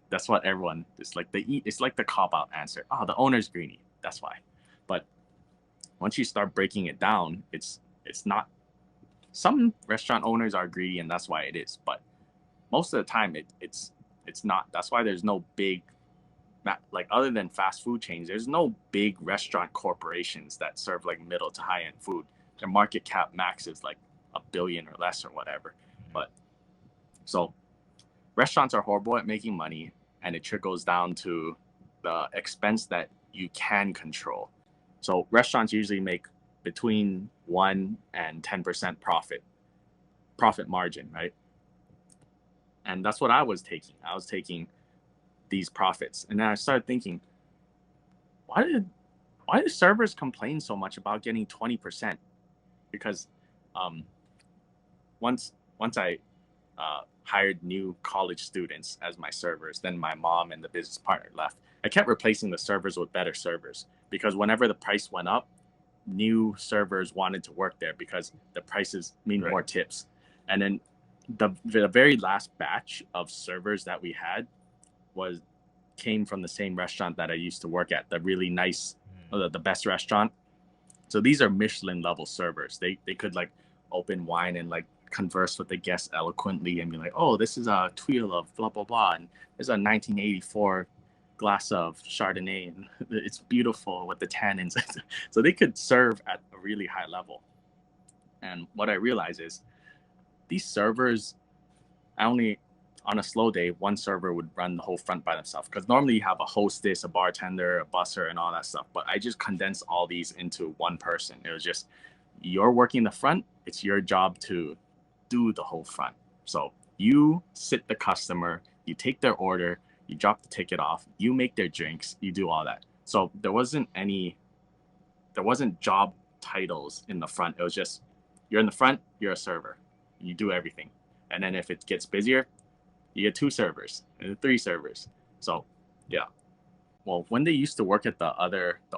That's what everyone is like. It's like the cop out answer. Oh, the owner's greedy. That's why. But once you start breaking it down, it's not. Some restaurant owners are greedy, and that's why it is. But most of the time, it's not. That's why there's no big, like other than fast food chains, there's no big restaurant corporations that serve like middle to high end food. Their market cap max is like $1 billion or less or whatever. But so restaurants are horrible at making money, and it trickles down to the expense that you can control. So restaurants usually make between 1 and 10% profit margin, right? And that's what I was taking. I was taking these profits. And then I started thinking, why do servers complain so much about getting 20%? Because once I hired new college students as my servers, then my mom and the business partner left. I kept replacing the servers with better servers because whenever the price went up, new servers wanted to work there because the prices mean more tips. And then the very last batch of servers that we had came from the same restaurant that I used to work at, the really nice, the best restaurant. So these are Michelin level servers. They could like open wine and like converse with the guests eloquently and be like, oh, this is a tuile of blah blah blah, and there's a 1984 glass of Chardonnay, and it's beautiful with the tannins. So they could serve at a really high level. And what I realized is these servers, on a slow day, one server would run the whole front by themselves, because normally you have a hostess, a bartender, a busser, and all that stuff. But I just condensed all these into one person. It was just, you're working the front, it's your job to do the whole front. So you sit the customer, you take their order, you drop the ticket off, you make their drinks, you do all that. So there wasn't job titles in the front. It was just, you're in the front, you're a server, you do everything. And then if it gets busier, you get 2 servers and 3 servers. So yeah. Well, when they used to work at the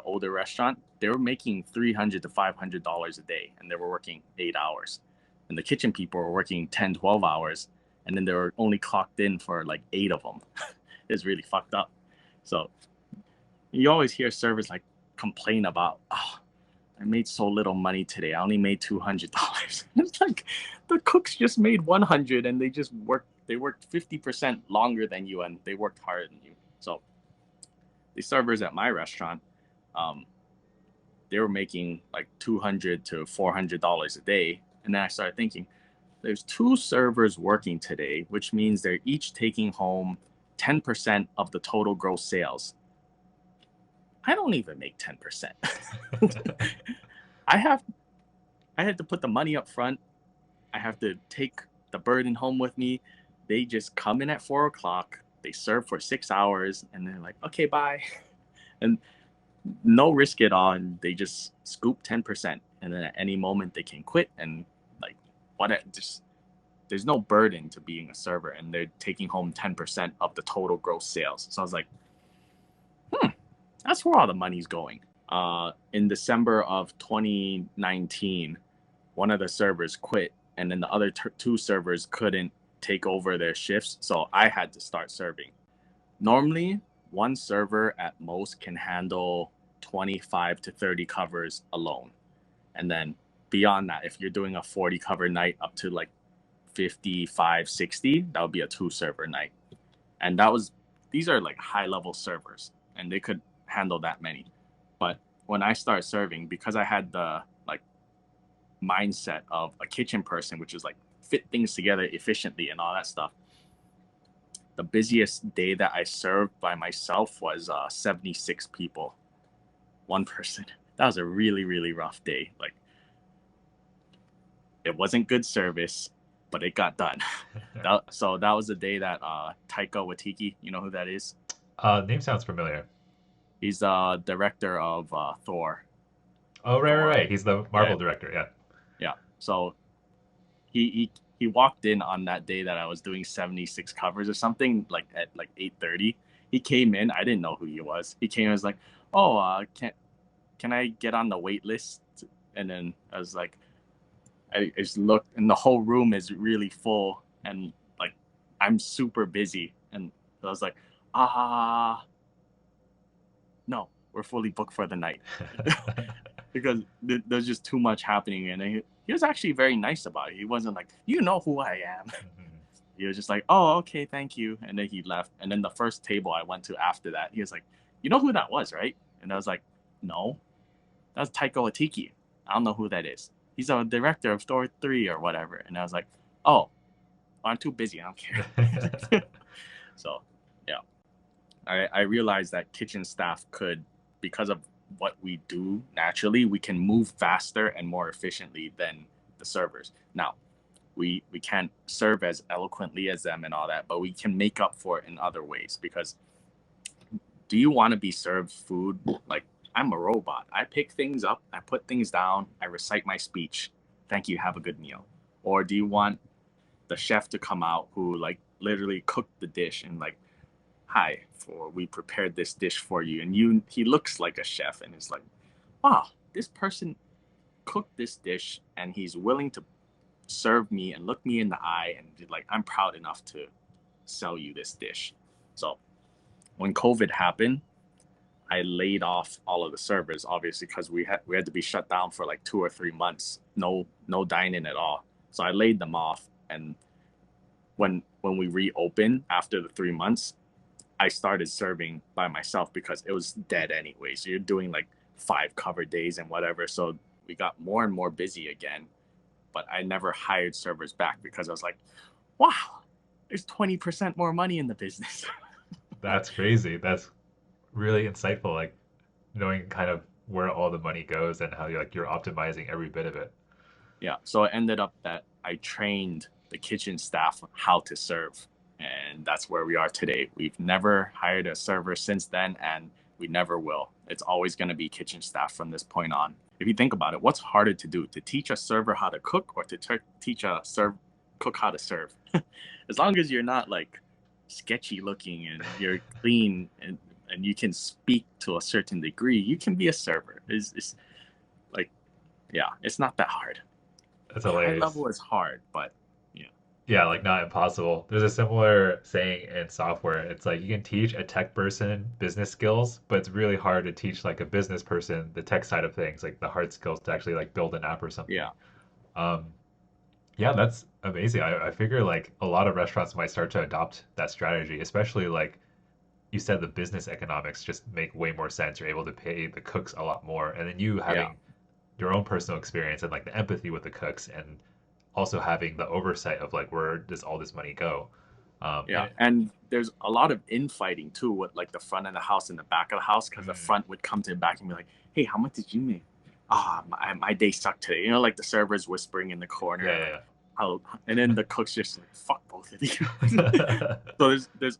older restaurant, they were making $300 to $500 a day, and they were working 8 hours. And the kitchen people were working 10, 12 hours, and then they were only clocked in for like 8 of them. It's really fucked up. So you always hear servers like complain about, oh, I made so little money today. I only made $200. It's like the cooks just made 100, and they worked 50% longer than you, and they worked harder than you. So the servers at my restaurant, they were making like $200 to $400 a day. And then I started thinking, there's 2 servers working today, which means they're each taking home 10% of the total gross sales. I don't even make 10%. I had to put the money up front. I have to take the burden home with me. They just come in at 4 o'clock. They serve for 6 hours, and they're like, okay, bye. And no risk at all. And they just scoop 10%. And then at any moment they can quit. And like, there's no burden to being a server, and they're taking home 10% of the total gross sales. So I was like, that's where all the money's going. In December of 2019, one of the servers quit, and then the other two servers couldn't take over their shifts, so I had to start serving. Normally, one server at most can handle 25 to 30 covers alone. And then beyond that, if you're doing a 40 cover night up to like 55, 60, that would be a 2 server night. And these are like high level servers and they could handle that many. But when I started serving, because I had the like mindset of a kitchen person, which is like fit things together efficiently and all that stuff, the busiest day that I served by myself was 76 people, one person. That was a really, really rough day. Like, it wasn't good service, but it got done. So that was the day that Taika Waititi, you know who that is? Name sounds familiar. He's director of Thor. Oh, right, right, Thor. right. He's the Marvel director. Yeah. Yeah. So he walked in on that day that I was doing 76 covers or something, like at like 8:30. He came in. I didn't know who he was. He came and was like, "Oh, can I get on the wait list?" And then I was like, I just looked, and the whole room is really full, and like I'm super busy, and I was like, no, we're fully booked for the night. Because there's just too much happening, and he was actually very nice about it. He wasn't like, you know who I am. He was just like, oh, okay, thank you, and then he left. And then the first table I went to after that, he was like, you know who that was, right? And I was like, no, that's Taika Waititi. I don't know who that is. He's a director of Thor 3 or whatever. And I was like, oh, I'm too busy. I don't care. So, yeah. I realized that kitchen staff could, because of what we do naturally, we can move faster and more efficiently than the servers. Now, we can't serve as eloquently as them and all that, but we can make up for it in other ways. Because do you want to be served food like, I'm a robot? I pick things up, I put things down, I recite my speech, thank you, have a good meal? Or do you want the chef to come out who like literally cooked the dish and like, hi, we prepared this dish for you, and he looks like a chef and is like, wow, this person cooked this dish and he's willing to serve me and look me in the eye and be like, I'm proud enough to sell you this dish. So when COVID happened, I laid off all of the servers, obviously, because we had to be shut down for like 2 or 3 months, no dining at all. So I laid them off, and when we reopened after the 3 months, I started serving by myself because it was dead anyway. So you're doing like 5 cover days and whatever. So we got more and more busy again. But I never hired servers back because I was like, wow, there's 20% more money in the business. That's crazy. That's really insightful. Like knowing kind of where all the money goes and how you're optimizing every bit of it. Yeah. So it ended up that I trained the kitchen staff how to serve. And that's where we are today. We've never hired a server since then, and we never will. It's always going to be kitchen staff from this point on. If you think about it, what's harder to do? To teach a server how to cook, or to teach a cook how to serve? As long as you're not like sketchy looking and you're clean and you can speak to a certain degree, you can be a server. It's like, yeah, it's not that hard. That's High hilarious. level is hard, but yeah. Yeah, like not impossible. There's a similar saying in software. It's like you can teach a tech person business skills, but it's really hard to teach like a business person the tech side of things, like the hard skills to actually like build an app or something. Yeah. Um, yeah, that's amazing. I figure like a lot of restaurants might start to adopt that strategy, especially like you said, the business economics just make way more sense. You're able to pay the cooks a lot more, and then you Yeah. having your own personal experience and like the empathy with the cooks and also having the oversight of like where does all this money go. Yeah, and there's a lot of infighting too with like the front of the house and the back of the house, because the mm, front would come to the back and be like, "Hey, how much did you make?" Ah, my day sucked today. You know, like the servers whispering in the corner, like, yeah, "How?" And then the cooks just like, "Fuck both of you." yeah. So there's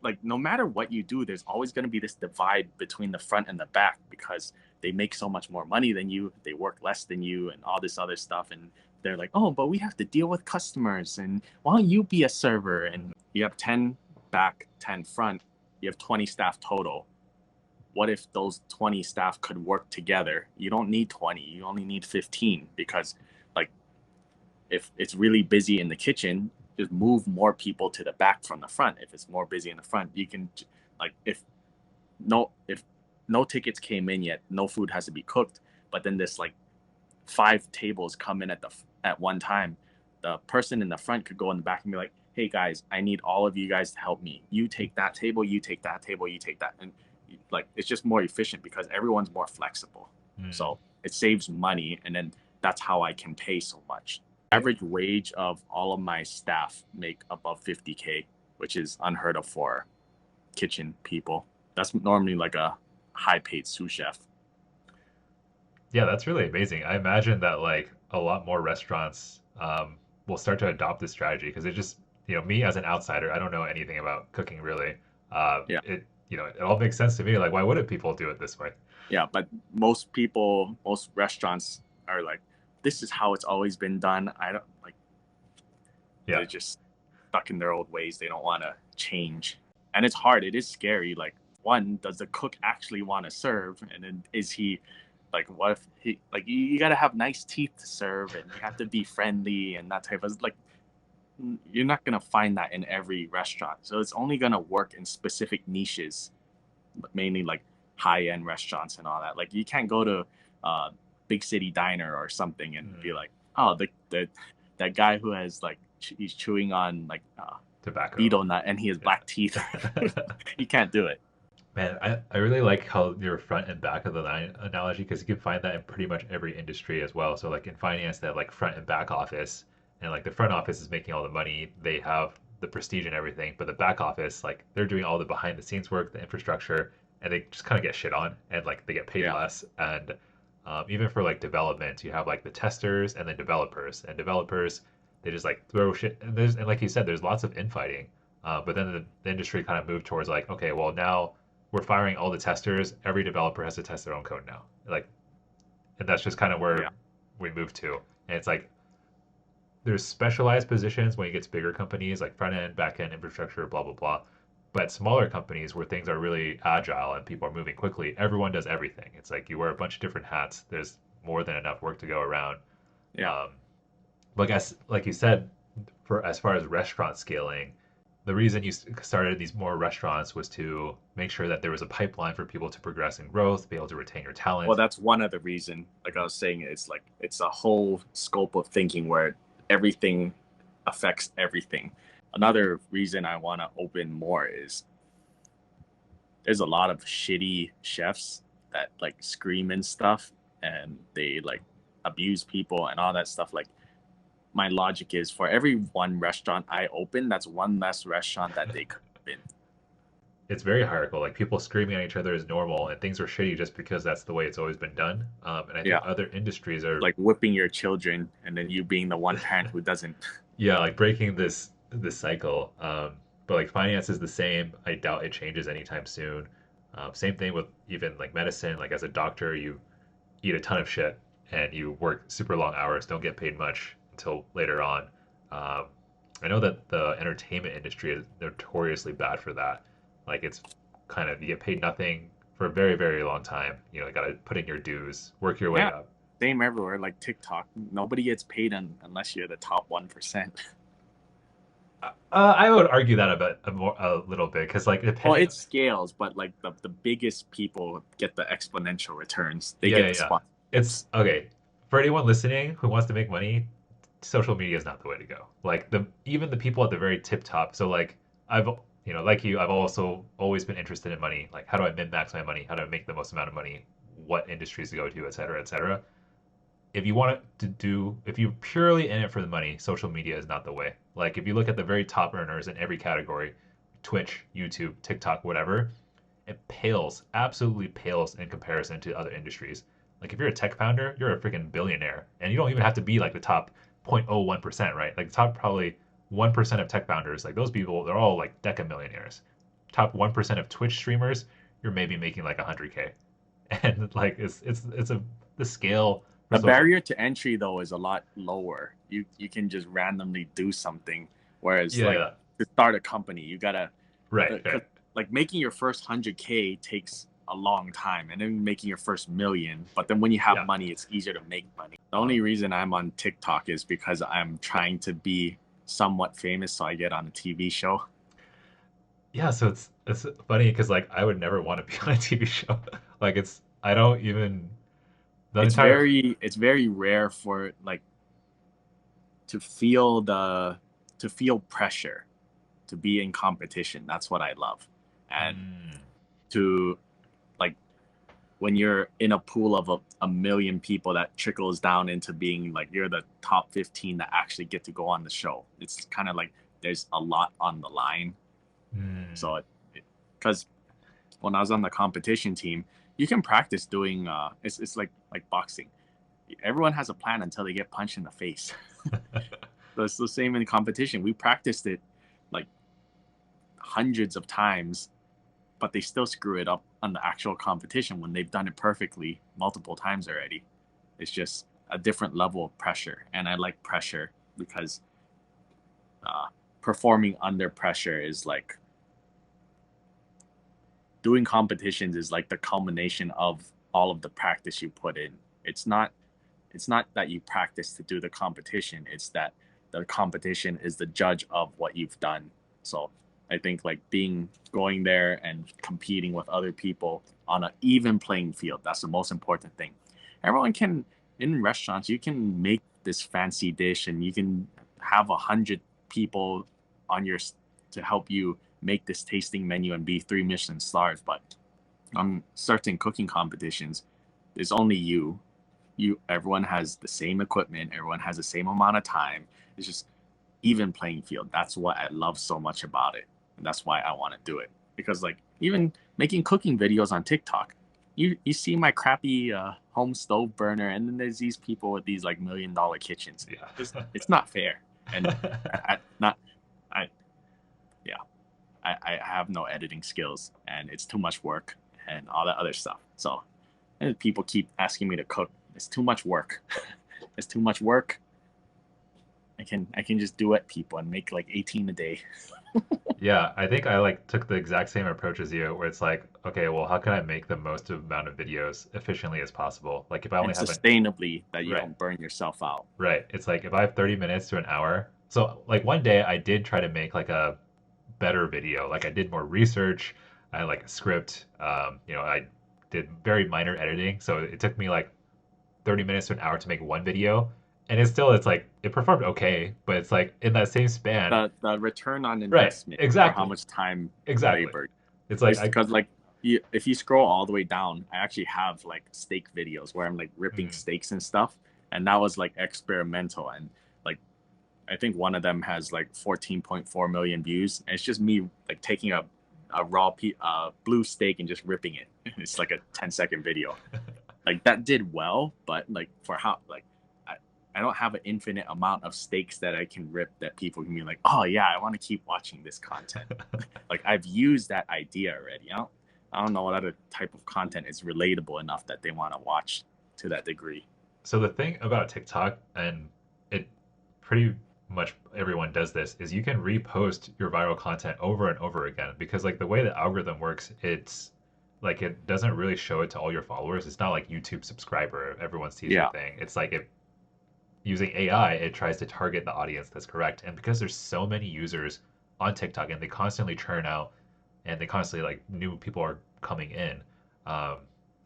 like, no matter what you do, there's always going to be this divide between the front and the back, because they make so much more money than you, they work less than you, and all this other stuff. And they're like, oh, but we have to deal with customers, and why don't you be a server? And you have 10 back, 10 front, you have 20 staff total. What if those 20 staff could work together? You don't need 20, you only need 15, because like if it's really busy in the kitchen, just move more people to the back from the front. If it's more busy in the front, you can, like, if no tickets came in yet, no food has to be cooked, but then this like 5 tables come in at one time, the person in the front could go in the back and be like, hey guys, I need all of you guys to help me. You take that table, you take that table, you take that. And like, it's just more efficient because everyone's more flexible. So it saves money. And then that's how I can pay so much. Average wage of all of my staff make above 50K, which is unheard of for kitchen people. That's normally like a high paid sous chef. Yeah, that's really amazing. I imagine that like a lot more restaurants will start to adopt this strategy because it just, me as an outsider, I don't know anything about cooking really. Yeah. It all makes sense to me. Like, why wouldn't people do it this way? Yeah, but most restaurants are like, this is how it's always been done. I don't like, Yeah. they're just stuck in their old ways. They don't want to change. And it's hard. It is scary. Like, one, does the cook actually want to serve? And then is he like, what if he, like, you got to have nice teeth to serve and you have to be friendly and that type of, like, you're not going to find that in every restaurant. So it's only going to work in specific niches, but mainly like high-end restaurants and all that. Like, you can't go to big city diner or something and be like, oh, that guy who has like he's chewing on like Tobacco. betel nut and he has black teeth. You can't do it. Man, I really like how your front and back of the line analogy because you can find that in pretty much every industry as well. So like in finance, they have like front and back office, and like the front office is making all the money. They have the prestige and everything, but the back office, like they're doing all the behind the scenes work, the infrastructure, and they just kind of get shit on, and like they get paid less. And even for like development, you have like the testers and then developers, and developers they just like throw shit. And like you said, there's lots of infighting. But then the industry kind of moved towards like, okay, well now we're firing all the testers. Every developer has to test their own code now. Like, and that's just kind of where we moved to. And it's like there's specialized positions when you get to bigger companies like front end, back end, infrastructure, blah blah blah. But smaller companies where things are really agile and people are moving quickly, everyone does everything. It's like you wear a bunch of different hats. There's more than enough work to go around. Yeah. But I guess, like you said, for as far as restaurant scaling, the reason you started these more restaurants was to make sure that there was a pipeline for people to progress in growth, be able to retain your talent. Well, that's one of the reason. Like I was saying, it's like it's a whole scope of thinking where everything affects everything. Another reason I want to open more is there's a lot of shitty chefs that like scream and stuff and they like abuse people and all that stuff. Like, my logic is for every one restaurant I open, that's one less restaurant that they could open. It's very hierarchical. Like people screaming at each other is normal, and things are shitty just because that's the way it's always been done. And I think other industries are like whipping your children, and then you being the one parent who doesn't. Yeah, like breaking this cycle. But like finance is the same. I doubt it changes anytime soon. Same thing with even like medicine. Like as a doctor, you eat a ton of shit and you work super long hours, don't get paid much until later on. Um, I know that the entertainment industry is notoriously bad for that. Like it's kind of you get paid nothing for a very, very long time. You got to put in your dues, work your way up. Same everywhere. Like TikTok, nobody gets paid unless you're the top 1%. I would argue that a little bit because like well, it scales, but like the biggest people get the exponential returns. They get the spot. It's okay for anyone listening who wants to make money. Social media is not the way to go. Like even the people at the very tip top. So like I've like you, I've also always been interested in money. Like how do I min max my money? How do I make the most amount of money? What industries to go to, et cetera, et cetera. If you want to do, if you're purely in it for the money, social media is not the way. Like if you look at the very top earners in every category, Twitch, YouTube, TikTok, whatever, it pales, absolutely pales in comparison to other industries. Like if you're a tech founder, you're a freaking billionaire, and you don't even have to be like the top 0.01%, right? Like the top probably 1% of tech founders, like those people, they're all like deca millionaires. Top 1% of Twitch streamers, you're maybe making like 100K, and like the scale. The barrier to entry though is a lot lower. You can just randomly do something, whereas to start a company, you gotta right. Like making your first 100K takes a long time and then making your first million. But then when you have money, it's easier to make money. The only reason I'm on TikTok is because I'm trying to be somewhat famous so I get on a TV show. Yeah, so it's funny because like I would never want to be on a TV show. Like it's I don't even the entire It's very rare for like to feel the to feel pressure to be in competition. That's what I love. And to like when you're in a pool of a million people that trickles down into being like you're the top 15 that actually get to go on the show. It's kind of like there's a lot on the line. So because when I was on the competition team, you can practice doing it's like boxing. Everyone has a plan until they get punched in the face. It's the same in competition. We practiced it like hundreds of times, but they still screw it up on the actual competition when they've done it perfectly multiple times already. It's just a different level of pressure, and I like pressure because performing under pressure is like doing competitions is like the culmination of all of the practice you put in. It's not that you practice to do the competition, it's that the competition is the judge of what you've done. So I think like going there and competing with other people on an even playing field, that's the most important thing. Everyone can, in restaurants, you can make this fancy dish and you can have 100 people on your to help you make this tasting menu and be 3 Michelin stars. But on certain cooking competitions, it's only you. Everyone has the same equipment, everyone has the same amount of time. It's just even playing field. That's what I love so much about it. And that's why I want to do it. Because like even making cooking videos on TikTok, you see my crappy home stove burner, and then there's these people with these like $1 million kitchens. Yeah. It's not fair. And I have no editing skills, and it's too much work and all that other stuff. So and people keep asking me to cook. It's too much work. It's too much work. I can just duet people and make like 18 a day. Yeah, I think I like took the exact same approach as you, where it's like, okay, well, how can I make the most amount of videos efficiently as possible? Like if I And only have an sustainably that you right, don't burn yourself out. right. It's like if I have 30 minutes to an hour. So like one day I did try to make like a better video. Like I did more research. I had like a script. I did very minor editing. So it took me like 30 minutes to an hour to make one video. And it's like it performed okay, but it's like in that same span. The return on Right, investment for how exactly. much time Exactly. labor. It's like I Because like if you scroll all the way down, I actually have like steak videos where I'm like ripping mm, steaks and stuff, and that was like experimental. And like I think one of them has like 14.4 million views, and it's just me like taking a raw blue steak and just ripping it. It's like a 10-second video. Like that did well, but like for how like I don't have an infinite amount of steaks that I can rip that people can be like, oh yeah, I want to keep watching this content. Like I've used that idea already. I don't know what other type of content is relatable enough that they want to watch to that degree. so the thing about TikTok, and it pretty much everyone does this, is you can repost your viral content over and over again because like the way the algorithm works, it's like it doesn't really show it to all your followers. It's not like YouTube subscriber, everyone sees your Yeah, thing. It's like if using AI, it tries to target the audience that's correct. And because there's so many users on TikTok and they constantly churn out and they constantly like new people are coming in. Um,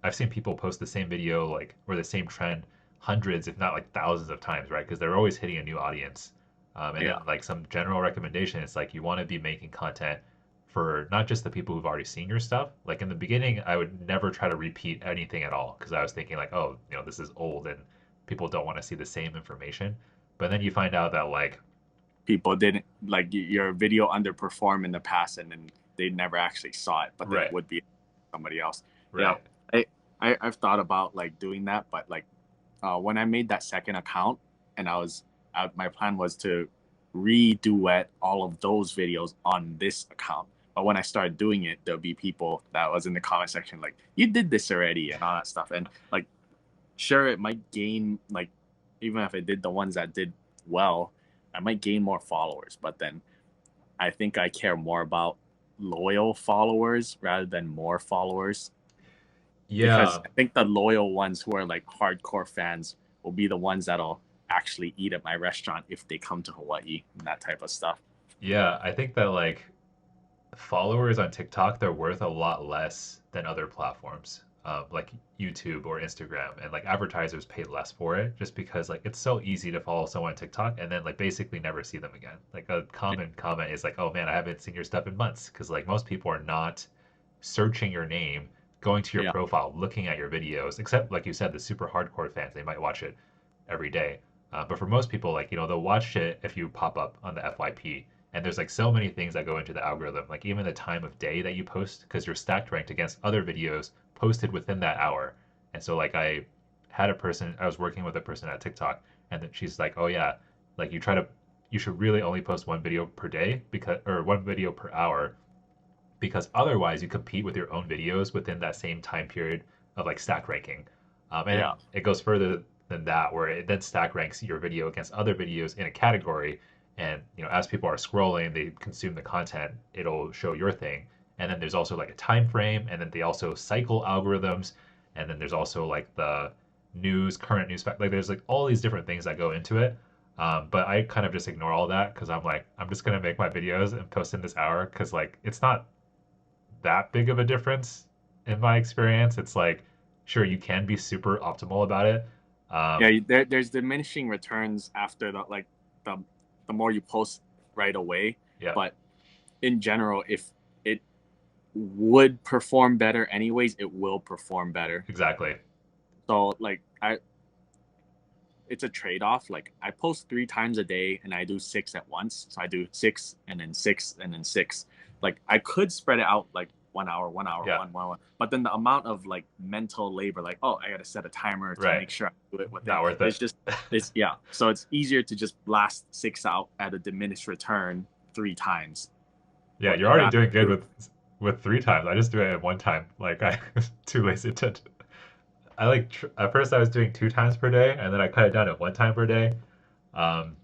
I've seen people post the same video like or the same trend hundreds, if not like thousands of times, right? Because they're always hitting a new audience. And then yeah. like some general recommendation, it's like you want to be making content for not just the people who've already seen your stuff. Like in the beginning, I would never try to repeat anything at all because I was thinking like, oh, this is old and people don't want to see the same information. But then you find out that like, People didn't like your video underperform in the past, and then they never actually saw it, but then it right, would be somebody else. Yeah, right, I've thought about like doing that, but like when I made that second account, and my plan was to reduet all of those videos on this account. But when I started doing it, there'll be people that was in the comment section like, "You did this already," and all that stuff. And like, sure, it might gain like, even if I did the ones that did well, I might gain more followers. But then I think I care more about loyal followers rather than more followers. because Yeah, I think the loyal ones who are like hardcore fans will be the ones that'll actually eat at my restaurant if they come to Hawaii and that type of stuff. yeah. I think that like followers on TikTok, they're worth a lot less than other platforms, like YouTube or Instagram, and like advertisers pay less for it just because like it's so easy to follow someone on TikTok and then like basically never see them again. Like a common comment is like, "Oh man, I haven't seen your stuff in months," because like most people are not searching your name, going to your Yeah, profile, looking at your videos, except like you said, the super hardcore fans, they might watch it every day. But for most people, like, they'll watch it if you pop up on the FYP. And there's like so many things that go into the algorithm, like even the time of day that you post, because you're stacked ranked against other videos posted within that hour. And so, like, I was working with a person at TikTok, and then she's like, oh, yeah, like you should really only post one video per day or one video per hour because otherwise you compete with your own videos within that same time period of like stack ranking. And yeah, it goes further than that, where it then stack ranks your video against other videos in a category. And as people are scrolling, they consume the content, it'll show your thing. And then there's also like a time frame, and then they also cycle algorithms, and then there's also like the current news fact. Like there's like all these different things that go into it. But I kind of just ignore all that because I'm like, I'm just gonna make my videos and post in this hour because like it's not that big of a difference in my experience. It's like, sure, you can be super optimal about it. yeah. Um, There's diminishing returns after the the more you post right away, yeah, but in general, if it would perform better anyways, it will perform better. exactly. So like it's a trade-off. Like I post 3 times a day and I do 6 at once. So I do 6 and then 6 and then 6. Like I could spread it out like 1 hour, 1 hour, Yeah, 1 1. But then the amount of like mental labor, like, oh, I gotta set a timer to right. make sure I do it within Not worth it. it's just it's yeah. So it's easier to just blast 6 out at a diminished return 3 times. Yeah, But you're then already rather doing good do it with 3 times. I just do it at 1 time. Like I too lazy to. I like at first I was doing 2 times per day, and then I cut it down to 1 time per day. Um,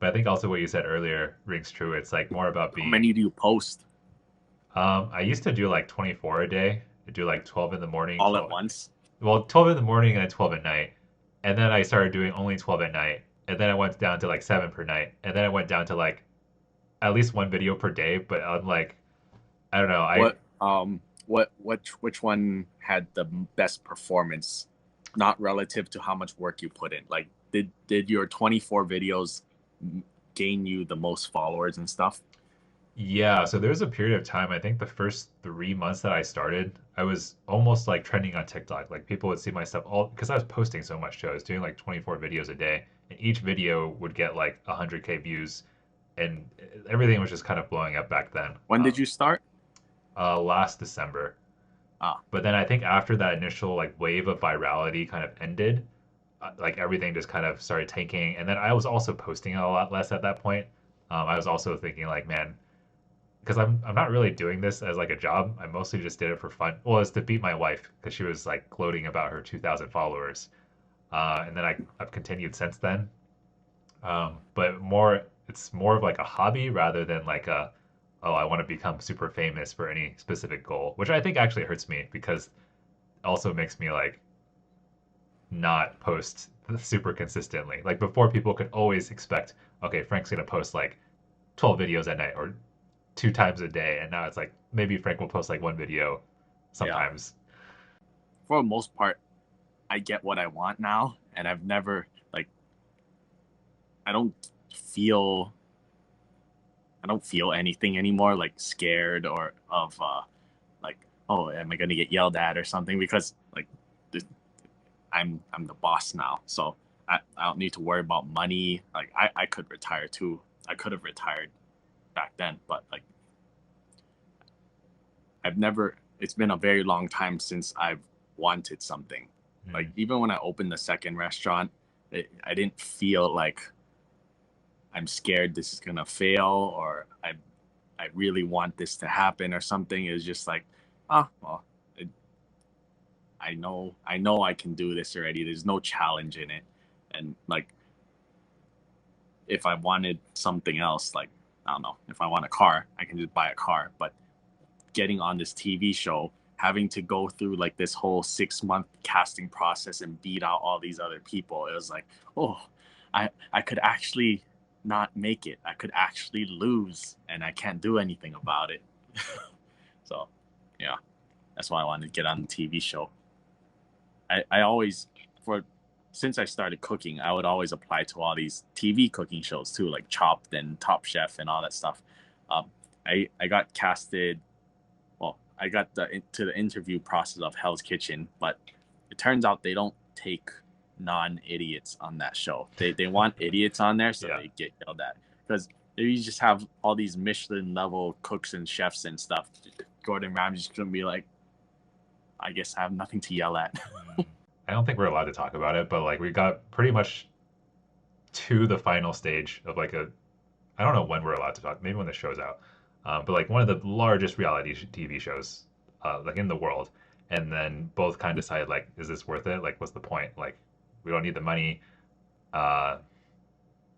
but I think also what you said earlier rings true. It's like more about how many being. do you post I used to do like 24 a day. I do like 12 in the morning, all at 12. once? Well, 12 in the morning and then 12 at night. And then I started doing only 12 at night. And then I went down to like 7 per night. And then I went down to like at least one video per day. But I'm like, I don't know. Which one had the best performance, not relative to how much work you put in? Like did your 24 videos gain you the most followers and stuff? Yeah, so there was a period of time, I think the first 3 months that I started, I was almost like trending on TikTok. Like people would see my stuff all because I was posting so much too. I was doing like 24 videos a day, and each video would get like 100K views, and everything was just kind of blowing up back then. When did you start? Last December. Ah, But then I think after that initial like wave of virality kind of ended, like everything just kind of started tanking. And then I was also posting a lot less at that point. I was also thinking like, man, because I'm not really doing this as like a job. I mostly just did it for fun. Well, it's to beat my wife because she was like gloating about her 2,000 followers, and then I've continued since then. But it's more of like a hobby rather than like oh, I want to become super famous for any specific goal, which I think actually hurts me because it also makes me like not post super consistently. Like before, people could always expect, okay, Frank's gonna post like 12 videos at night or 2 times a day, and now it's like maybe Frank will post like one video yeah. sometimes. For the most part, I get what I want now, and I've never like I don't feel I don't feel anything anymore, like scared or of like, oh, am I gonna get yelled at or something? Because like I'm the boss now, so I don't need to worry about money. Like I could retire too. I could have retired back then, but like I've never. It's been a very long time since I've wanted something. Like Mm. even when I opened the second restaurant, I didn't feel like I'm scared this is gonna fail or I really want this to happen or something. It's just like, oh well, I know I can do this already. There's no challenge in it, and like if I wanted something else, like I don't know, if I want a car, I can just buy a car. But getting on this TV show having to go through like this whole 6 month casting process and beat out all these other people. It was like, oh, I could actually not make it. I could actually lose, and I can't do anything about it. So, yeah, that's why I wanted to get on the TV show. I always, for since I started cooking, I would always apply to all these TV cooking shows too, like Chopped and Top Chef and all that stuff. Um, I got casted. Well, I got to the interview process of Hell's Kitchen, but it turns out they don't take non-idiots on that show. They want idiots on there, so Yeah. they get yelled at. Because you just have all these Michelin level cooks and chefs and stuff. Gordon Ramsay's gonna be like, I guess I have nothing to yell at. I don't think we're allowed to talk about it, but like we got pretty much to the final stage of like a, I don't know when we're allowed to talk, maybe when the show's out, but like one of the largest reality TV shows, like in the world, and then both kind of decided like, is this worth it? Like, what's the point? Like, we don't need the money. Uh,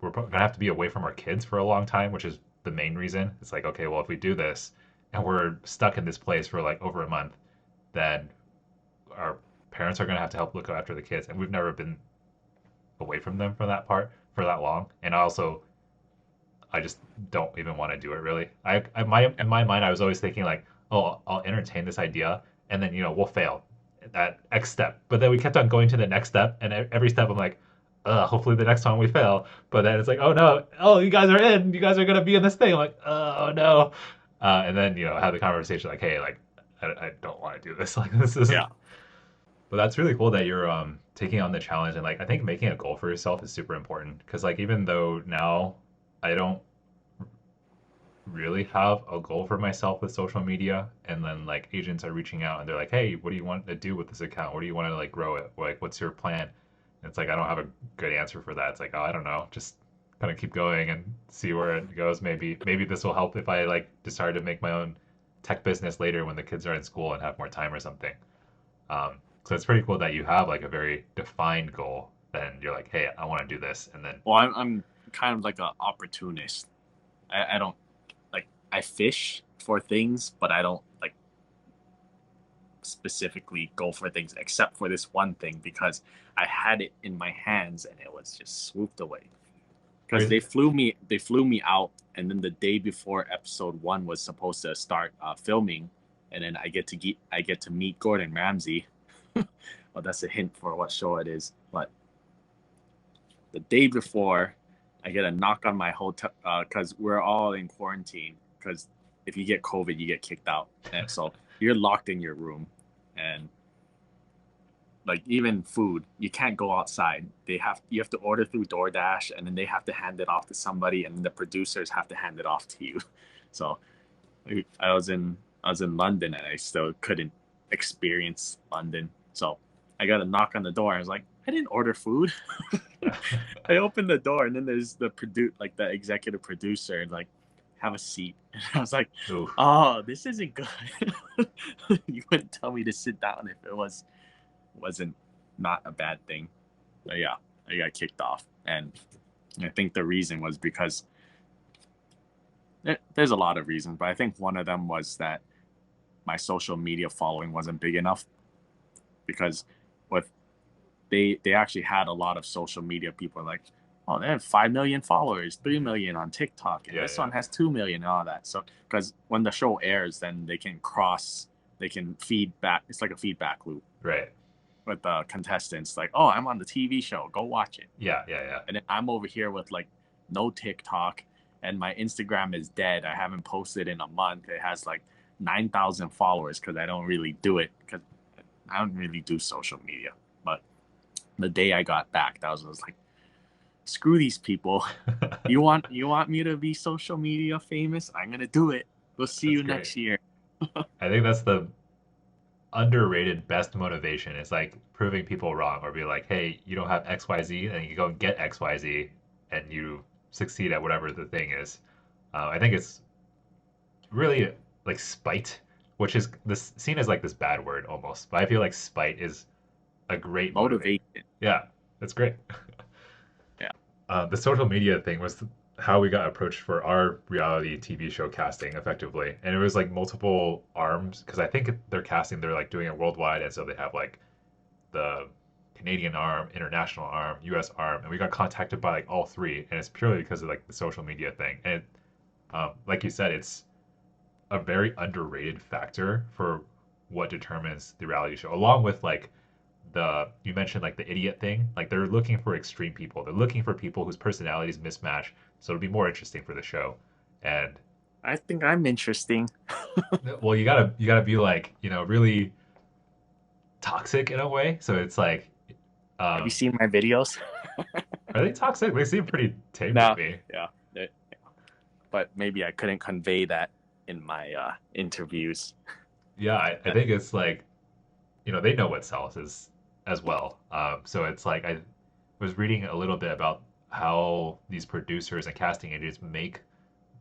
we're gonna have to be away from our kids for a long time, which is the main reason. It's like, okay, well, if we do this and we're stuck in this place for like over a month, then our parents are gonna have to help look after the kids, and we've never been away from them for that part for that long. And also, I just don't even want to do it really. In my mind, I was always thinking like, oh, I'll entertain this idea, and then we'll fail at that X step. But then we kept on going to the next step, and every step I'm like, hopefully the next time we fail. But then it's like, oh no, oh you guys are in, you guys are gonna be in this thing. I'm like, oh no. And then have the conversation like, hey, like I don't want to do this. Like this is Yeah. But that's really cool that you're taking on the challenge, and like I think making a goal for yourself is super important because like even though now I don't really have a goal for myself with social media, and then like agents are reaching out and they're like, hey, what do you want to do with this account? What do you want to like grow it? Like what's your plan? And it's like I don't have a good answer for that. It's like, oh, I don't know, just kind of keep going and see where it goes. Maybe this will help if I like decide to make my own tech business later when the kids are in school and have more time or something. So it's pretty cool that you have like a very defined goal. Then you're like, hey, I want to do this, and then Well, I'm kind of like an opportunist. I don't like, I fish for things, but I don't like specifically go for things except for this one thing because I had it in my hands and it was just swooped away. Because they flew me out, and then the day before episode 1 was supposed to start filming, and then I get to meet Gordon Ramsay. Well, that's a hint for what show it is. But the day before, I get a knock on my hotel because we're all in quarantine. Because if you get COVID, you get kicked out, and so you're locked in your room, and like even food, you can't go outside. You have to order through DoorDash, and then they have to hand it off to somebody, and the producers have to hand it off to you. So I was in London, and I still couldn't experience London. So I got a knock on the door. I was like, I didn't order food. I opened the door, and then there's the executive producer, and like, have a seat. And I was like, ooh, oh, this isn't good. You wouldn't tell me to sit down if it wasn't not a bad thing. But yeah, I got kicked off, and I think the reason was because there's a lot of reasons, but I think one of them was that my social media following wasn't big enough. Because with they actually had a lot of social media people like, oh, they have 5 million followers, 3 million on TikTok, and this one has 2 million and all that. So because when the show airs, then they can feed back. It's like a feedback loop right. with the contestants. Like, oh, I'm on the TV show, go watch it. Yeah. And then I'm over here with like no TikTok, and my Instagram is dead. I haven't posted in a month. It has like 9,000 followers because I don't really do it because I don't really do social media. But the day I got back, I was like, screw these people. You want me to be social media famous? I'm gonna do it. We'll see you next year. I think that's the underrated best motivation. It's like proving people wrong, or be like, hey, you don't have XYZ, and you go and get XYZ, and you succeed at whatever the thing is. I think it's really like spite, which is this seen as like this bad word almost, but I feel like spite is a great motivation. Yeah, that's great. Yeah. The social media thing was how we got approached for our reality TV show casting effectively. And it was like multiple arms because I think they're casting, they're like doing it worldwide. And so they have like the Canadian arm, international arm, US arm. And we got contacted by like all three. And it's purely because of like the social media thing. And like you said, it's a very underrated factor for what determines the reality show, along with like you mentioned like the idiot thing. Like they're looking for extreme people. They're looking for people whose personalities mismatch, so it'll be more interesting for the show. And I think I'm interesting. well, you gotta be like really toxic in a way. So it's like, Have you um, seen my videos? are they toxic? They seem pretty tame to No. me. Yeah. But maybe I couldn't convey that in my interviews. Yeah, I think it's like they know what sells is as well. So it's like I was reading a little bit about how these producers and casting agents make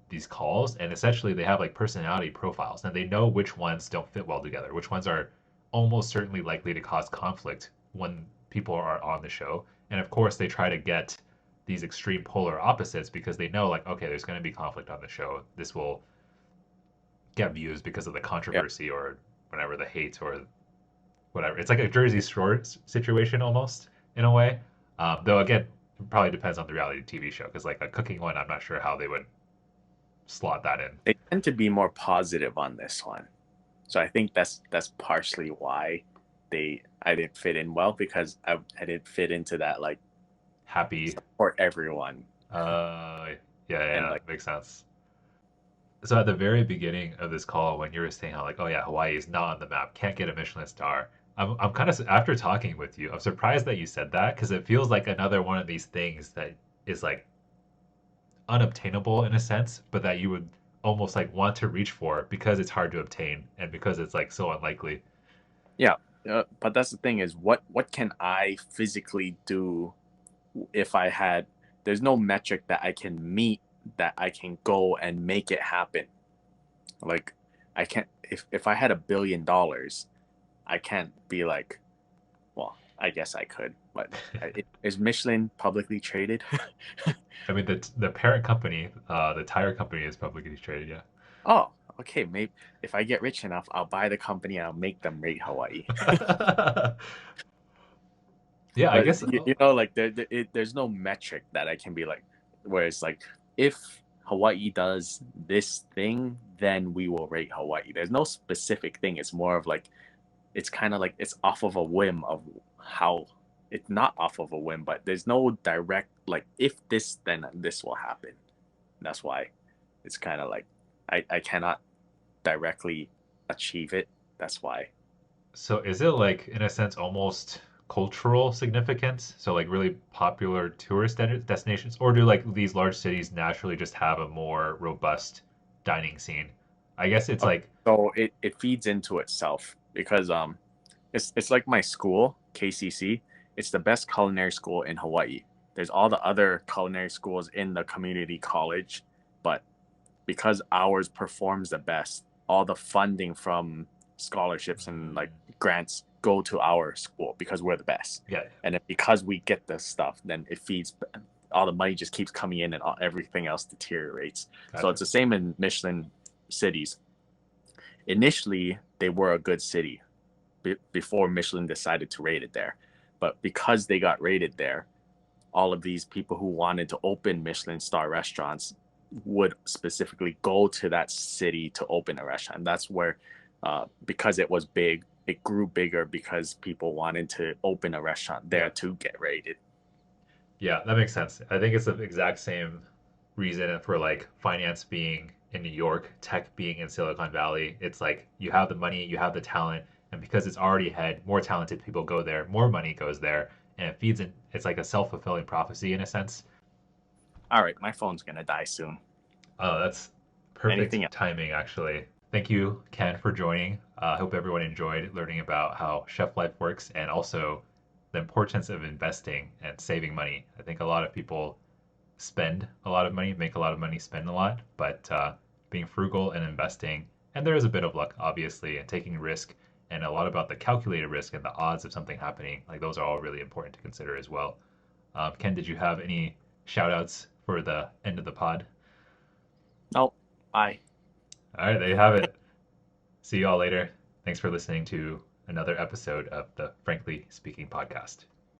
these calls, and essentially they have like personality profiles, and they know which ones don't fit well together, which ones are almost certainly likely to cause conflict when people are on the show. And of course, they try to get these extreme polar opposites because they know like, okay, there's going to be conflict on the show. This will get views because of the Yeah. controversy or whatever, the hate or whatever. It's like a Jersey Shore situation almost in a way. Though again, it probably depends on the reality TV show because like a cooking one, I'm not sure how they would slot that in. They tend to be more positive on this one. So I think that's partially why I didn't fit in well because I didn't fit into that like Happy. support everyone Yeah, and like makes sense. So at the very beginning of this call, when you were saying how like, oh yeah, Hawaii is not on the map, can't get a Michelin star. I'm kind of after talking with you, I'm surprised that you said that because it feels like another one of these things that is like unobtainable in a sense, but that you would almost like want to reach for because it's hard to obtain and because it's like so unlikely. yeah. But that's the thing is what can I physically do if I had there's no metric that I can meet that I can go and make it happen. Like I can't if I had $1 billion, I can't be like, well, I guess I could, but is Michelin publicly traded? I mean, the parent company, the tire company, is publicly traded. Yeah. Oh, okay. Maybe if I get rich enough, I'll buy the company and I'll make them rate Hawaii. Yeah, I But guess. you know, like there's no metric that I can be like, where it's like, if Hawaii does this thing, then we will rate Hawaii. There's no specific thing. It's more of like, it's kind of like it's off of a whim of how it's not off of a whim, but there's no direct like if this then this will happen. That's why it's kind of like I cannot directly achieve it. That's why. So is it like in a sense almost cultural significance? So like really popular tourist destinations, or do like these large cities naturally just have a more robust dining scene? I guess it's Okay, like, so it feeds into itself because it's like my school, KCC. It's the best culinary school in Hawaii. There's all the other culinary schools in the community college, but because ours performs the best, all the funding from scholarships and like grants go to our school because we're the best. yeah, And then because we get the stuff, then it feeds all the money just keeps coming in and everything else deteriorates. So gotcha. it's the same in Michelin cities. Initially, they were a good city before Michelin decided to rate it there. But because they got rated there, all of these people who wanted to open Michelin star restaurants would specifically go to that city to open a restaurant. That's where, because it was big, it grew bigger because people wanted to open a restaurant there Yeah. to get rated. Yeah, that makes sense. I think it's the exact same reason for like finance being in New York, tech being in Silicon Valley. It's like you have the money, you have the talent, and because it's already ahead, more talented people go there, more money goes there, and it feeds in. It's like a self-fulfilling prophecy in a sense. All right, my phone's gonna die soon. Oh, that's perfect Anything else? timing, actually. Thank you, Ken, for joining. I hope everyone enjoyed learning about how chef life works and also the importance of investing and saving money. I think a lot of people spend a lot of money, make a lot of money, spend a lot, but being frugal and investing, and there is a bit of luck, obviously, and taking risk, and a lot about the calculated risk and the odds of something happening. Like those are all really important to consider as well. Ken, did you have any shout outs for the end of the pod? Nope. Bye. All right, there you have it. See you all later. Thanks for listening to another episode of the Frankly Speaking podcast.